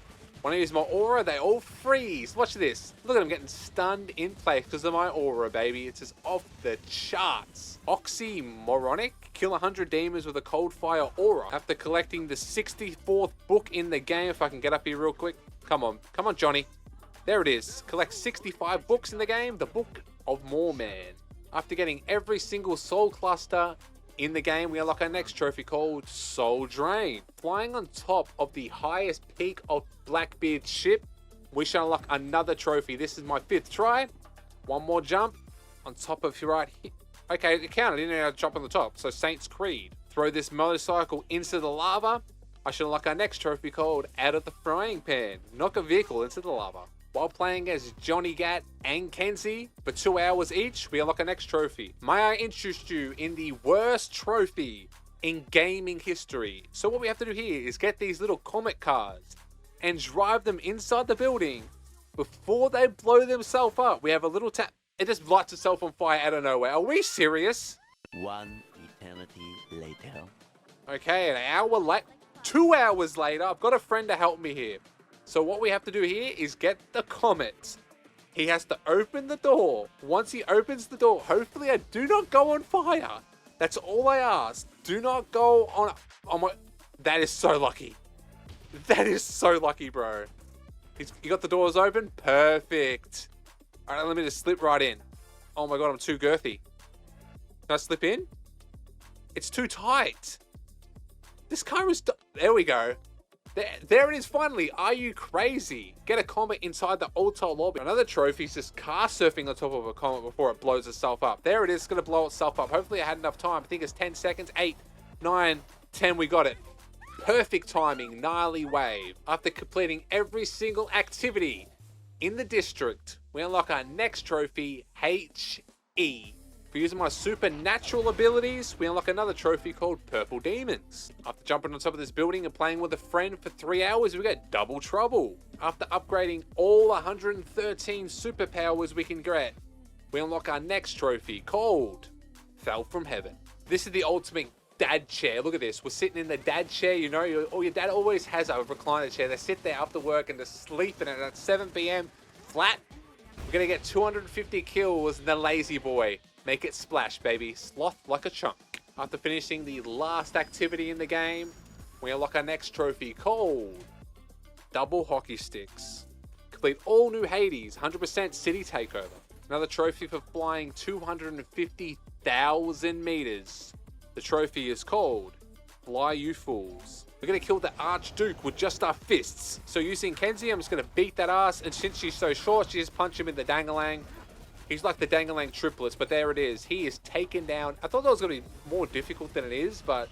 When I use my aura, they all freeze. Watch this. Look at them getting stunned in place because of my aura, baby. It's just off the charts. Oxymoronic. Kill 100 demons with a cold fire aura. After collecting the 64th book in the game, if I can get up here real quick. Come on, Johnny. There it is. Collect 65 books in the game. The Book of Moorman. After getting every single soul cluster in the game, we unlock our next trophy called Soul Drain. Flying on top of the highest peak of Blackbeard's ship, we shall unlock another trophy. This is my 5th try. One more jump on top of right here. Okay, it counted. I didn't know how to jump on the top. So Saints Creed. Throw this motorcycle into the lava. I shall unlock our next trophy called Out of the Frying Pan. Knock a vehicle into the lava. While playing as Johnny Gat and Kenzie for 2 hours each, we unlock our next trophy. May I interest you in the worst trophy in gaming history? So what we have to do here is get these little comet cars and drive them inside the building before they blow themselves up. We have a little tap. It just lights itself on fire out of nowhere. Are we serious? 1 eternity later. Okay, an hour late. 2 hours later, I've got a friend to help me here. So what we have to do here is get the comet. He has to open the door. Once he opens the door, hopefully I do not go on fire. That's all I ask. Do not go on my... That is so lucky. That is so lucky, bro. You got the doors open? Perfect. All right, let me just slip right in. Oh my God, I'm too girthy. Can I slip in? It's too tight. This car is... There we go. There it is finally. Are you crazy? Get a comet inside the altar lobby. Another trophy is just car surfing on top of a comet before it blows itself up. There it is. It's going to blow itself up. Hopefully I had enough time. I think it's 10 seconds. 8, 9, 10. We got it. Perfect timing. Gnarly wave. After completing every single activity in the district, we unlock our next trophy, HE. For using my supernatural abilities, we unlock another trophy called Purple Demons. After jumping on top of this building and playing with a friend for 3 hours, we get Double Trouble. After upgrading all 113 superpowers we can get, we unlock our next trophy called Fell from Heaven. This is the ultimate dad chair. Look at this. We're sitting in the dad chair, you know. Your dad always has a recliner chair. They sit there after work and just sleep in it at 7 p.m. flat. We're going to get 250 kills in the lazy boy. Make it splash, baby. Sloth like a chunk. After finishing the last activity in the game, we unlock our next trophy called Double Hockey Sticks. Complete all new Hades, 100% city takeover. Another trophy for flying 250,000 meters. The trophy is called Fly You Fools. We're going to kill the Archduke with just our fists. So using Kenzie, I'm just going to beat that ass. And since she's so short, she just punch him in the dangalang. He's like the Dangalang triplets, but there it is. He is taken down. I thought that was going to be more difficult than it is, but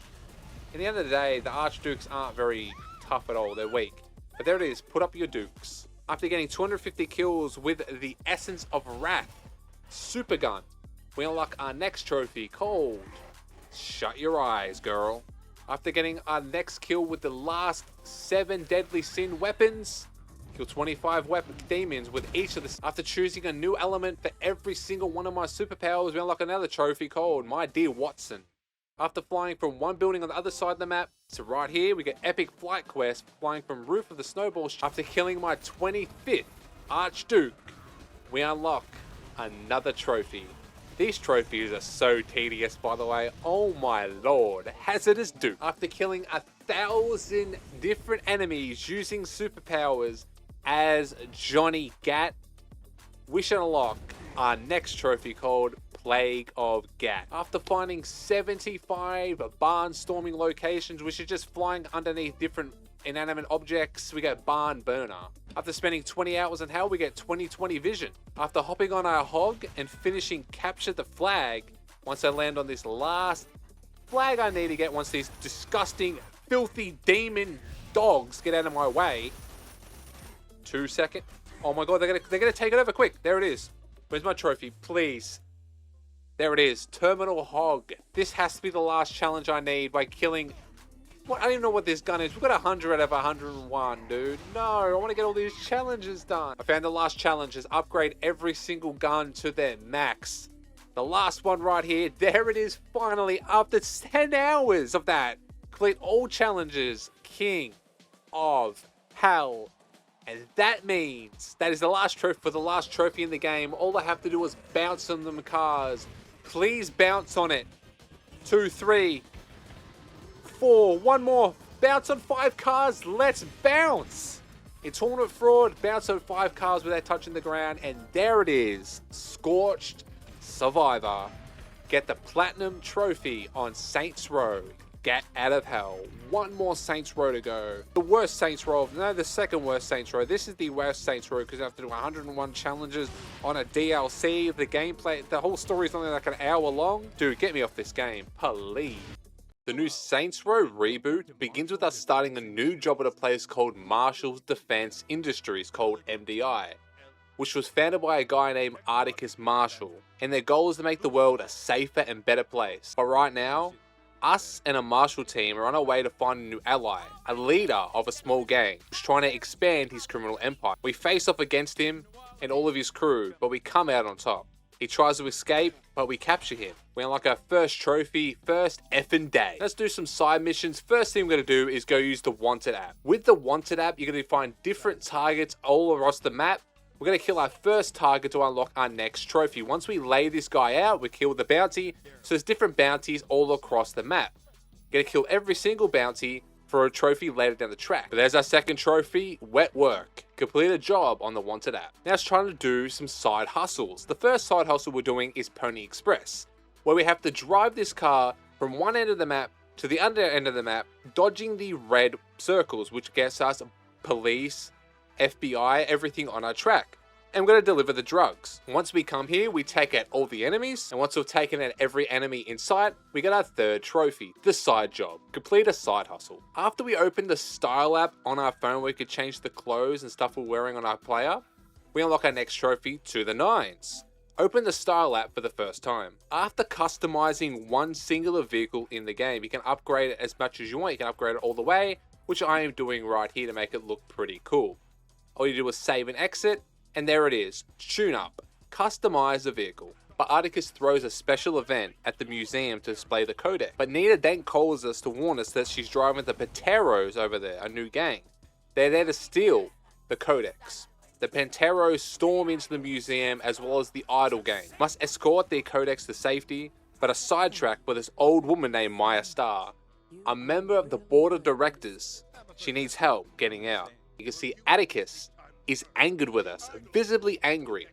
in the end of the day, the Archdukes aren't very tough at all. They're weak. But there it is. Put up your dukes. After getting 250 kills with the Essence of Wrath Super Gun, we unlock our next trophy called Shut Your Eyes, Girl. After getting our next kill with the last 7 Deadly Sin weapons, kill 25 demons with each of this. After choosing a new element for every single one of my superpowers, we unlock another trophy called My Dear Watson. After flying from one building on the other side of the map to right here, we get Epic Flight Quest, flying from roof of the snowball. After killing my 25th Archduke, we unlock another trophy. These trophies are so tedious, by the way. Oh my lord. Hazardous Duke. After killing 1,000 different enemies using superpowers as Johnny Gat. We shall unlock our next trophy called Plague of Gat. After finding 75 barnstorming locations, which are just flying underneath different inanimate objects, we get Barn Burner. After spending 20 hours in hell, we get 20/20 vision. After hopping on our hog and finishing Capture the Flag, once I land on this last flag I need to get, once these disgusting, filthy demon dogs get out of my way. 2 seconds. Oh my god, they're gonna take it over quick. There it is. Where's my trophy? Please. There it is. Terminal Hog. This has to be the last challenge I need by killing... What? I don't even know what this gun is. We've got 100 out of 101, dude. No, I want to get all these challenges done. I found the last challenge is upgrade every single gun to their max. The last one right here. There it is, finally. After 10 hours of that. Complete all challenges. King of Hell. And that means that is the last trophy for the last trophy in the game. All I have to do is bounce on them cars. Please bounce on it. 2, 3, 4. One more. Bounce on 5 cars. Let's bounce. In Tournament Fraud, bounce on 5 cars without touching the ground. And there it is. Scorched Survivor. Get the Platinum Trophy on Saints Row. Get out of hell. One more Saints Row to go. The worst Saints Row, no, the second worst Saints Row. This is the worst Saints Row because you have to do 101 challenges on a DLC. The gameplay, the whole story is only like an hour long. Dude, get me off this game, please. The new Saints Row reboot begins with us starting a new job at a place called Marshall's Defense Industries, called MDI, which was founded by a guy named Articus Marshall. And their goal is to make the world a safer and better place. But right now, us and a Marshall team are on our way to find a new ally, a leader of a small gang who's trying to expand his criminal empire. We face off against him and all of his crew, but we come out on top. He tries to escape, but we capture him. We unlock our first trophy, first effing day. Let's do some side missions. First thing we're going to do is go use the Wanted app. With the Wanted app, you're going to find different targets all across the map. We're going to kill our first target to unlock our next trophy. Once we lay this guy out, we kill the bounty. So there's different bounties all across the map. You're going to kill every single bounty for a trophy later down the track. But there's our second trophy, Wet Work. Complete a job on the Wanted app. Now it's trying to do some side hustles. The first side hustle we're doing is Pony Express, where we have to drive this car from one end of the map to the other end of the map, dodging the red circles, which gets us police, FBI, everything on our track. And we're going to deliver the drugs. Once we come here, we take out all the enemies. And once we've taken out every enemy in sight, we get our third trophy, the side job. Complete a side hustle. After we open the style app on our phone, we could change the clothes and stuff we're wearing on our player. We unlock our next trophy to the 9s. Open the style app for the first time. After customizing one singular vehicle in the game, you can upgrade it as much as you want. You can upgrade it all the way, which I am doing right here to make it look pretty cool. All you do is save and exit, and there it is. Tune up. Customize the vehicle. But Articus throws a special event at the museum to display the codex. But Nita then calls us to warn us that she's driving the Panteros over there, a new gang. They're there to steal the codex. The Panteros storm into the museum as well as the Idol gang. Must escort their codex to safety, but are sidetracked by this old woman named Maya Starr, a member of the board of directors. She needs help getting out. You can see Atticus is angered with us, visibly angry,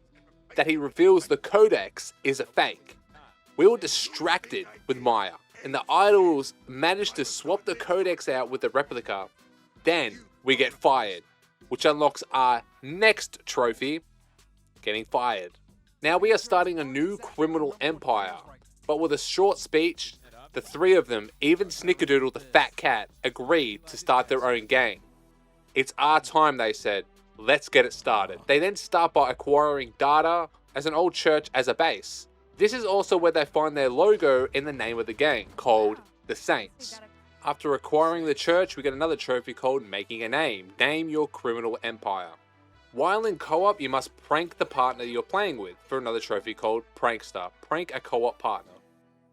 that he reveals the codex is a fake. We were distracted with Maya, and the idols managed to swap the codex out with the replica. Then we get fired, which unlocks our next trophy, getting fired. Now we are starting a new criminal empire, but with a short speech, the three of them, even Snickerdoodle the fat cat, agreed to start their own gang. It's our time, they said. Let's get it started. They then start by acquiring data as an old church as a base. This is also where they find their logo in the name of the gang, called the Saints. After acquiring the church, we get another trophy called Making a Name. Name your criminal empire. While in co-op, you must prank the partner you're playing with for another trophy called Prankster. Prank a co-op partner.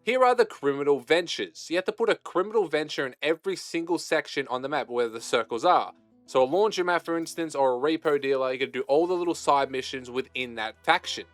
Here are the criminal ventures. You have to put a criminal venture in every single section on the map where the circles are. So a laundromat, for instance, or a repo dealer, you can do all the little side missions within that faction.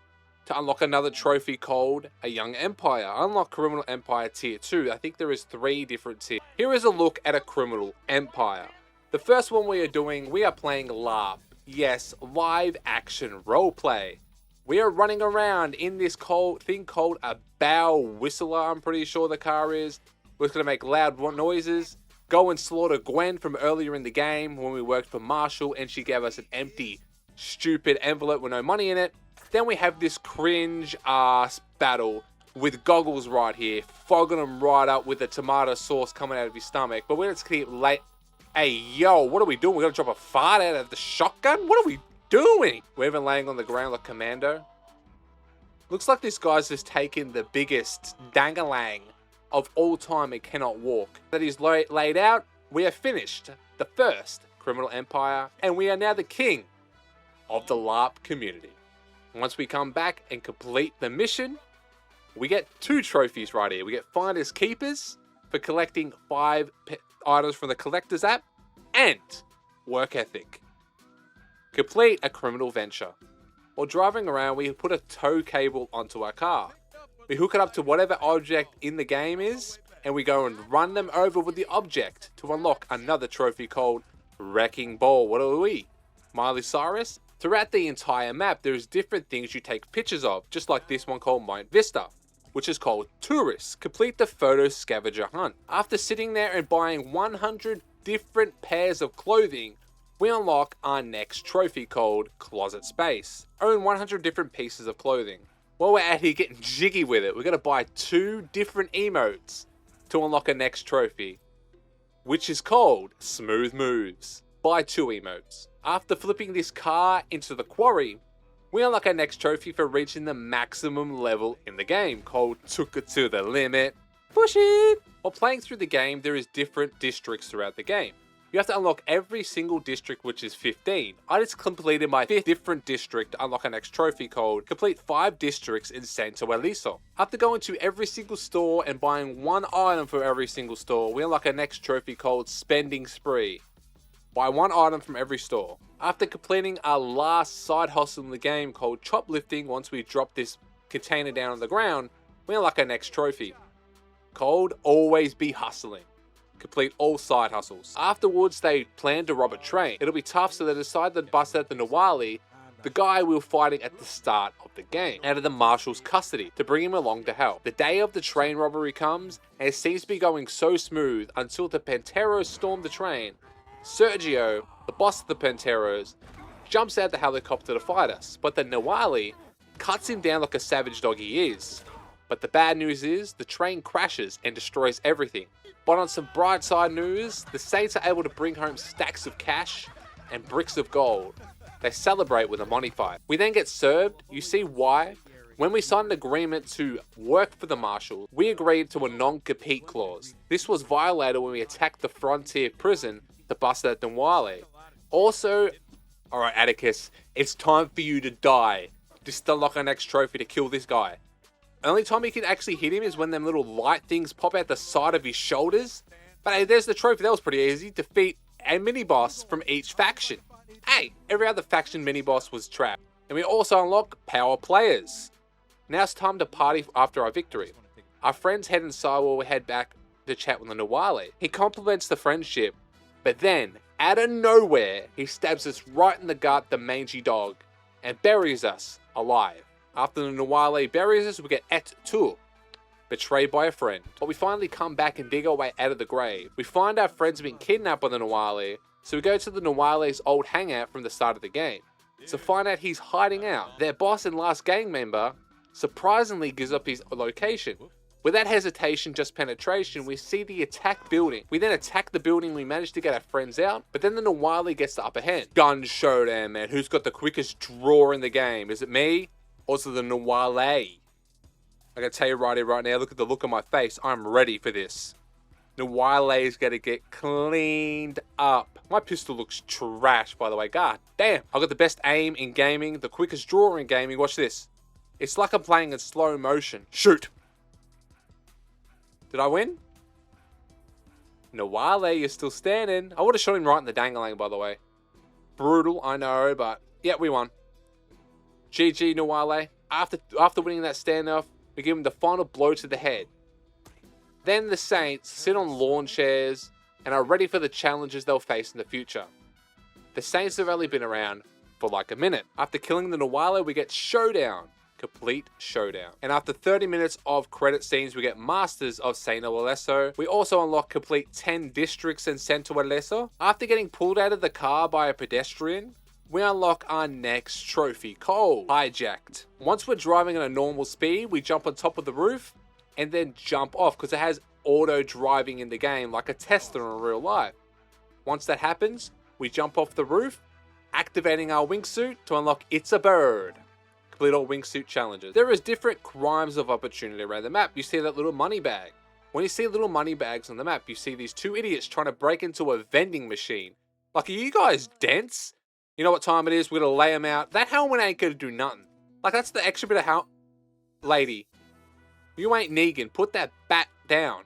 To unlock another trophy called A Young Empire. Unlock Criminal Empire Tier 2. I think there is 3 different tiers. Here is a look at a criminal empire. The first one we are doing, we are playing LARP. yes, live action roleplay. We are running around in this thing called a bow whistler, I'm pretty sure the car is. We're going to make loud noises, go and slaughter Gwen from earlier in the game when we worked for Marshall and she gave us an empty, stupid envelope with no money in it. Then we have this cringe ass battle with Goggles right here, fogging him right up with the tomato sauce coming out of his stomach. But we're just keep late. Hey, yo, what are we doing? We're going to drop a fart out of the shotgun? What are we doing? We're even laying on the ground like Commando. Looks like this guy's just taken the biggest dangalang of all time and cannot walk. That is laid out. We have finished the first criminal empire, and we are now the king of the LARP community. Once we come back and complete the mission, we get 2 trophies right here. We get Finders Keepers for collecting 5 items from the collector's app, and Work Ethic. Complete a criminal venture. While driving around, we put a tow cable onto our car. We hook it up to whatever object in the game is, and we go and run them over with the object to unlock another trophy called Wrecking Ball. What are we? Miley Cyrus? Throughout the entire map, there's different things you take pictures of, just like this one called Mount Vista, which is called Tourists. Complete the photo scavenger hunt. After sitting there and buying 100 different pairs of clothing, we unlock our next trophy called Closet Space. Own 100 different pieces of clothing. While we're out here getting jiggy with it, we're going to buy 2 different emotes to unlock a next trophy, which is called Smooth Moves. Buy 2 emotes. After flipping this car into the quarry, we unlock our next trophy for reaching the maximum level in the game, called Took It to the Limit. Push it! While playing through the game, there is different districts throughout the game. You have to unlock every single district, which is 15. I just completed my 5th different district to unlock our next trophy called Complete 5 districts in Santo Eliso. After going to every single store and buying 1 item for every single store, we unlock our next trophy called Spending Spree. Buy 1 item from every store. After completing our last side hustle in the game called Choplifting, once we drop this container down on the ground, we unlock our next trophy called Always Be Hustling. Complete all side hustles. Afterwards, they plan to rob a train. It'll be tough, so they decide to bust out the Nawali, the guy we were fighting at the start of the game, out of the marshal's custody to bring him along to help. The day of the train robbery comes, and it seems to be going so smooth until the Panteros storm the train. Sergio, the boss of the Panteros, jumps out the helicopter to fight us, but the Nawali cuts him down like a savage dog he is. But the bad news is, the train crashes and destroys everything. But on some bright side news, the Saints are able to bring home stacks of cash and bricks of gold. They celebrate with a money fight. We then get served. You see why? When we signed an agreement to work for the Marshal, we agreed to a non-compete clause. This was violated when we attacked the Frontier prison to bust out Nwale. Also, alright Atticus, it's time for you to die. Just unlock our next trophy to kill this guy. Only time you can actually hit him is when them little light things pop out the side of his shoulders. But hey, there's the trophy. That was pretty easy. Defeat a mini-boss from each faction. Hey, every other faction mini-boss was trapped. And we also unlock power players. Now it's time to party after our victory. Our friends head inside while we head back to chat with the Nawale. He compliments the friendship, but then, out of nowhere, he stabs us right in the gut, the mangy dog, and buries us alive. After the Nawale buries us, we get Et Tu, betrayed by a friend. But we finally come back and dig our way out of the grave. We find our friends have been kidnapped by the Nawale, so we go to the Nawale's old hangout from the start of the game to find out he's hiding out. Their boss and last gang member surprisingly gives up his location. Without hesitation, just penetration, we see the attack building. We then attack the building, we manage to get our friends out, but then the Nawale gets the upper hand. Gun showdown, man. Who's got the quickest draw in the game? Is it me? Or is it the Nawale? I gotta tell you right here, right now, look at the look on my face. I'm ready for this. Nawale is gonna get cleaned up. My pistol looks trash, by the way. God damn. I've got the best aim in gaming, the quickest draw in gaming. Watch this. It's like I'm playing in slow motion. Shoot. Did I win? Nawale, you're still standing. I would have shot him right in the dangalang, by the way. Brutal, I know, but yeah, we won. GG, Nawale. After winning that standoff, we give him the final blow to the head. Then the Saints sit on lawn chairs and are ready for the challenges they'll face in the future. The Saints have only been around for like a minute. After killing the Nawala, we get Showdown. Complete Showdown. And after 30 minutes of credit scenes, we get Masters of Saint Alesso. We also unlock complete 10 districts in Santo Alesso. After getting pulled out of the car by a pedestrian, we unlock our next trophy called Hijacked. Once we're driving at a normal speed, we jump on top of the roof and then jump off because it has auto driving in the game like a Tesla in real life. Once that happens, we jump off the roof, activating our wingsuit to unlock It's a Bird. Complete all wingsuit challenges. There is different crimes of opportunity around the map. You see that little money bag. When you see little money bags on the map, you see these two idiots trying to break into a vending machine. Like, are you guys dense? You know what time it is? We're gonna lay them out. That helmet ain't gonna do nothing. Like, that's the extra bit of helmet. Lady, you ain't Negan. Put that bat down.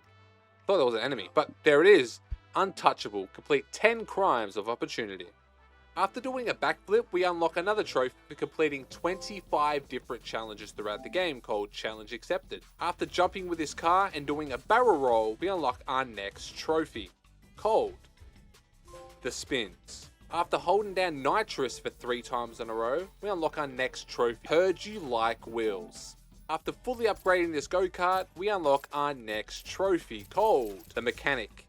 Thought that was an enemy, but there it is. Untouchable. Complete 10 crimes of opportunity. After doing a backflip, we unlock another trophy for completing 25 different challenges throughout the game called Challenge Accepted. After jumping with this car and doing a barrel roll, we unlock our next trophy called The Spins. After holding down nitrous for 3 times in a row, we unlock our next trophy, Heard You Like Wheels. After fully upgrading this go-kart, we unlock our next trophy called The Mechanic.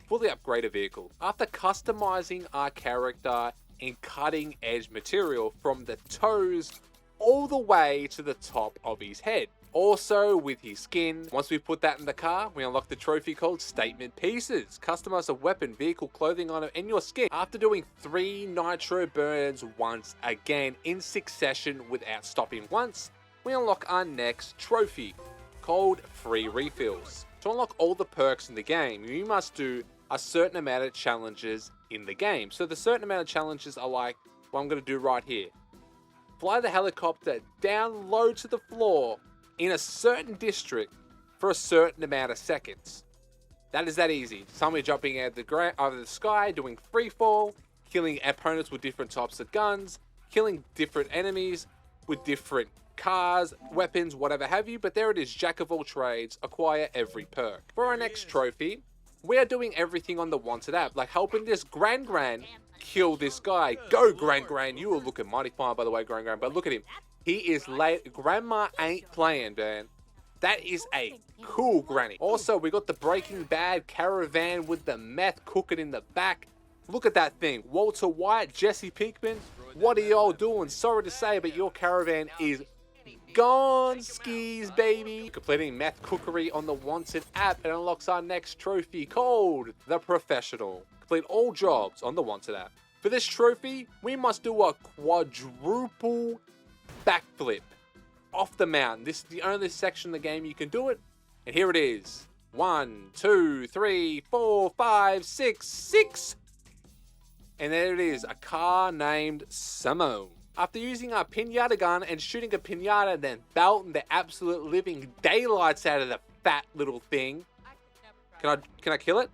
Fully upgrade a vehicle. After customizing our character in cutting edge material from the toes all the way to the top of his head. Also with his skin. Once we put that in the car, we unlock the trophy called Statement Pieces. Customize a weapon, vehicle, clothing item, and your skin. After doing 3 nitro burns once again in succession without stopping once, we unlock our next trophy called Free Refills. To unlock all the perks in the game, you must do a certain amount of challenges in the game. So the certain amount of challenges are like what I'm going to do right here. Fly the helicopter down low to the floor in a certain district for a certain amount of seconds. That is that easy. Somebody jumping out of the sky, doing free fall, killing opponents with different types of guns, killing different enemies with different cars, weapons, whatever have you. But there it is, jack of all trades, acquire every perk. For our next trophy, we are doing everything on the Wanted app, like helping this Gran kill this guy. Go Gran, you are looking mighty fine by the way, Gran, but look at him. He is late. Grandma ain't playing, man. That is a cool granny. Also, we got the Breaking Bad caravan with the meth cooking in the back. Look at that thing. Walter White, Jesse Pinkman, what are y'all doing? Sorry to say, but your caravan is gone skis, baby. Completing meth cookery on the Wanted app and unlocks our next trophy called The Professional. Complete all jobs on the Wanted app. For this trophy, we must do a quadruple backflip off the mountain. This is the only section of the game you can do it. And here it is. 1, 2, 3, 4, 5, 6. And there it is, a car named Simone. After using our pinata gun and shooting a pinata and then belting the absolute living daylights out of the fat little thing. Can I kill it?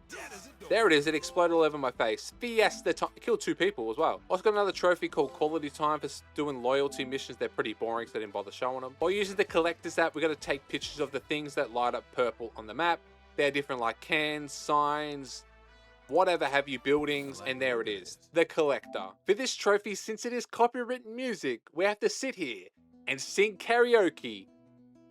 There it is, it exploded all over my face. Fiesta time, killed 2 people as well. Also got another trophy called Quality Time for doing loyalty missions. They're pretty boring, so I didn't bother showing them. While using the Collector's app, we got to take pictures of the things that light up purple on the map. They're different like cans, signs, whatever have you, buildings, and there it is, the Collector. For this trophy, since it is copywritten music, we have to sit here and sing karaoke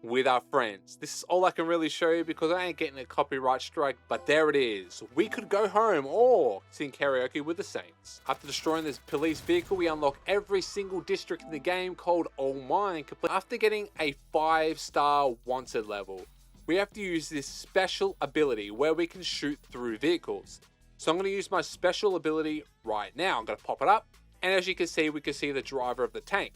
with our friends. This is all I can really show you because I ain't getting a copyright strike, but there it is. We could go home or sing karaoke with the Saints. After destroying this police vehicle, we unlock every single district in the game called All Mine. After getting a 5-star Wanted level, we have to use this special ability where we can shoot through vehicles. So I'm going to use my special ability right now. I'm going to pop it up. And as you can see, we can see the driver of the tank.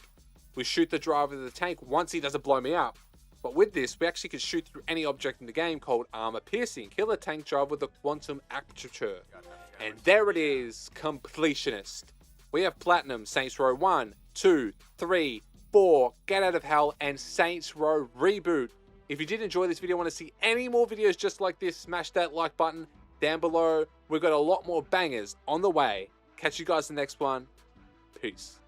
We shoot the driver of the tank once he doesn't blow me up. But with this, we actually can shoot through any object in the game called armor piercing. Kill a tank driver with a quantum aperture. And there it is, completionist. We have Platinum, Saints Row 1, 2, 3, 4, Get Out of Hell, and Saints Row ReBoot. If you did enjoy this video and want to see any more videos just like this, smash that like button down below. We've got a lot more bangers on the way. Catch you guys in the next one. Peace.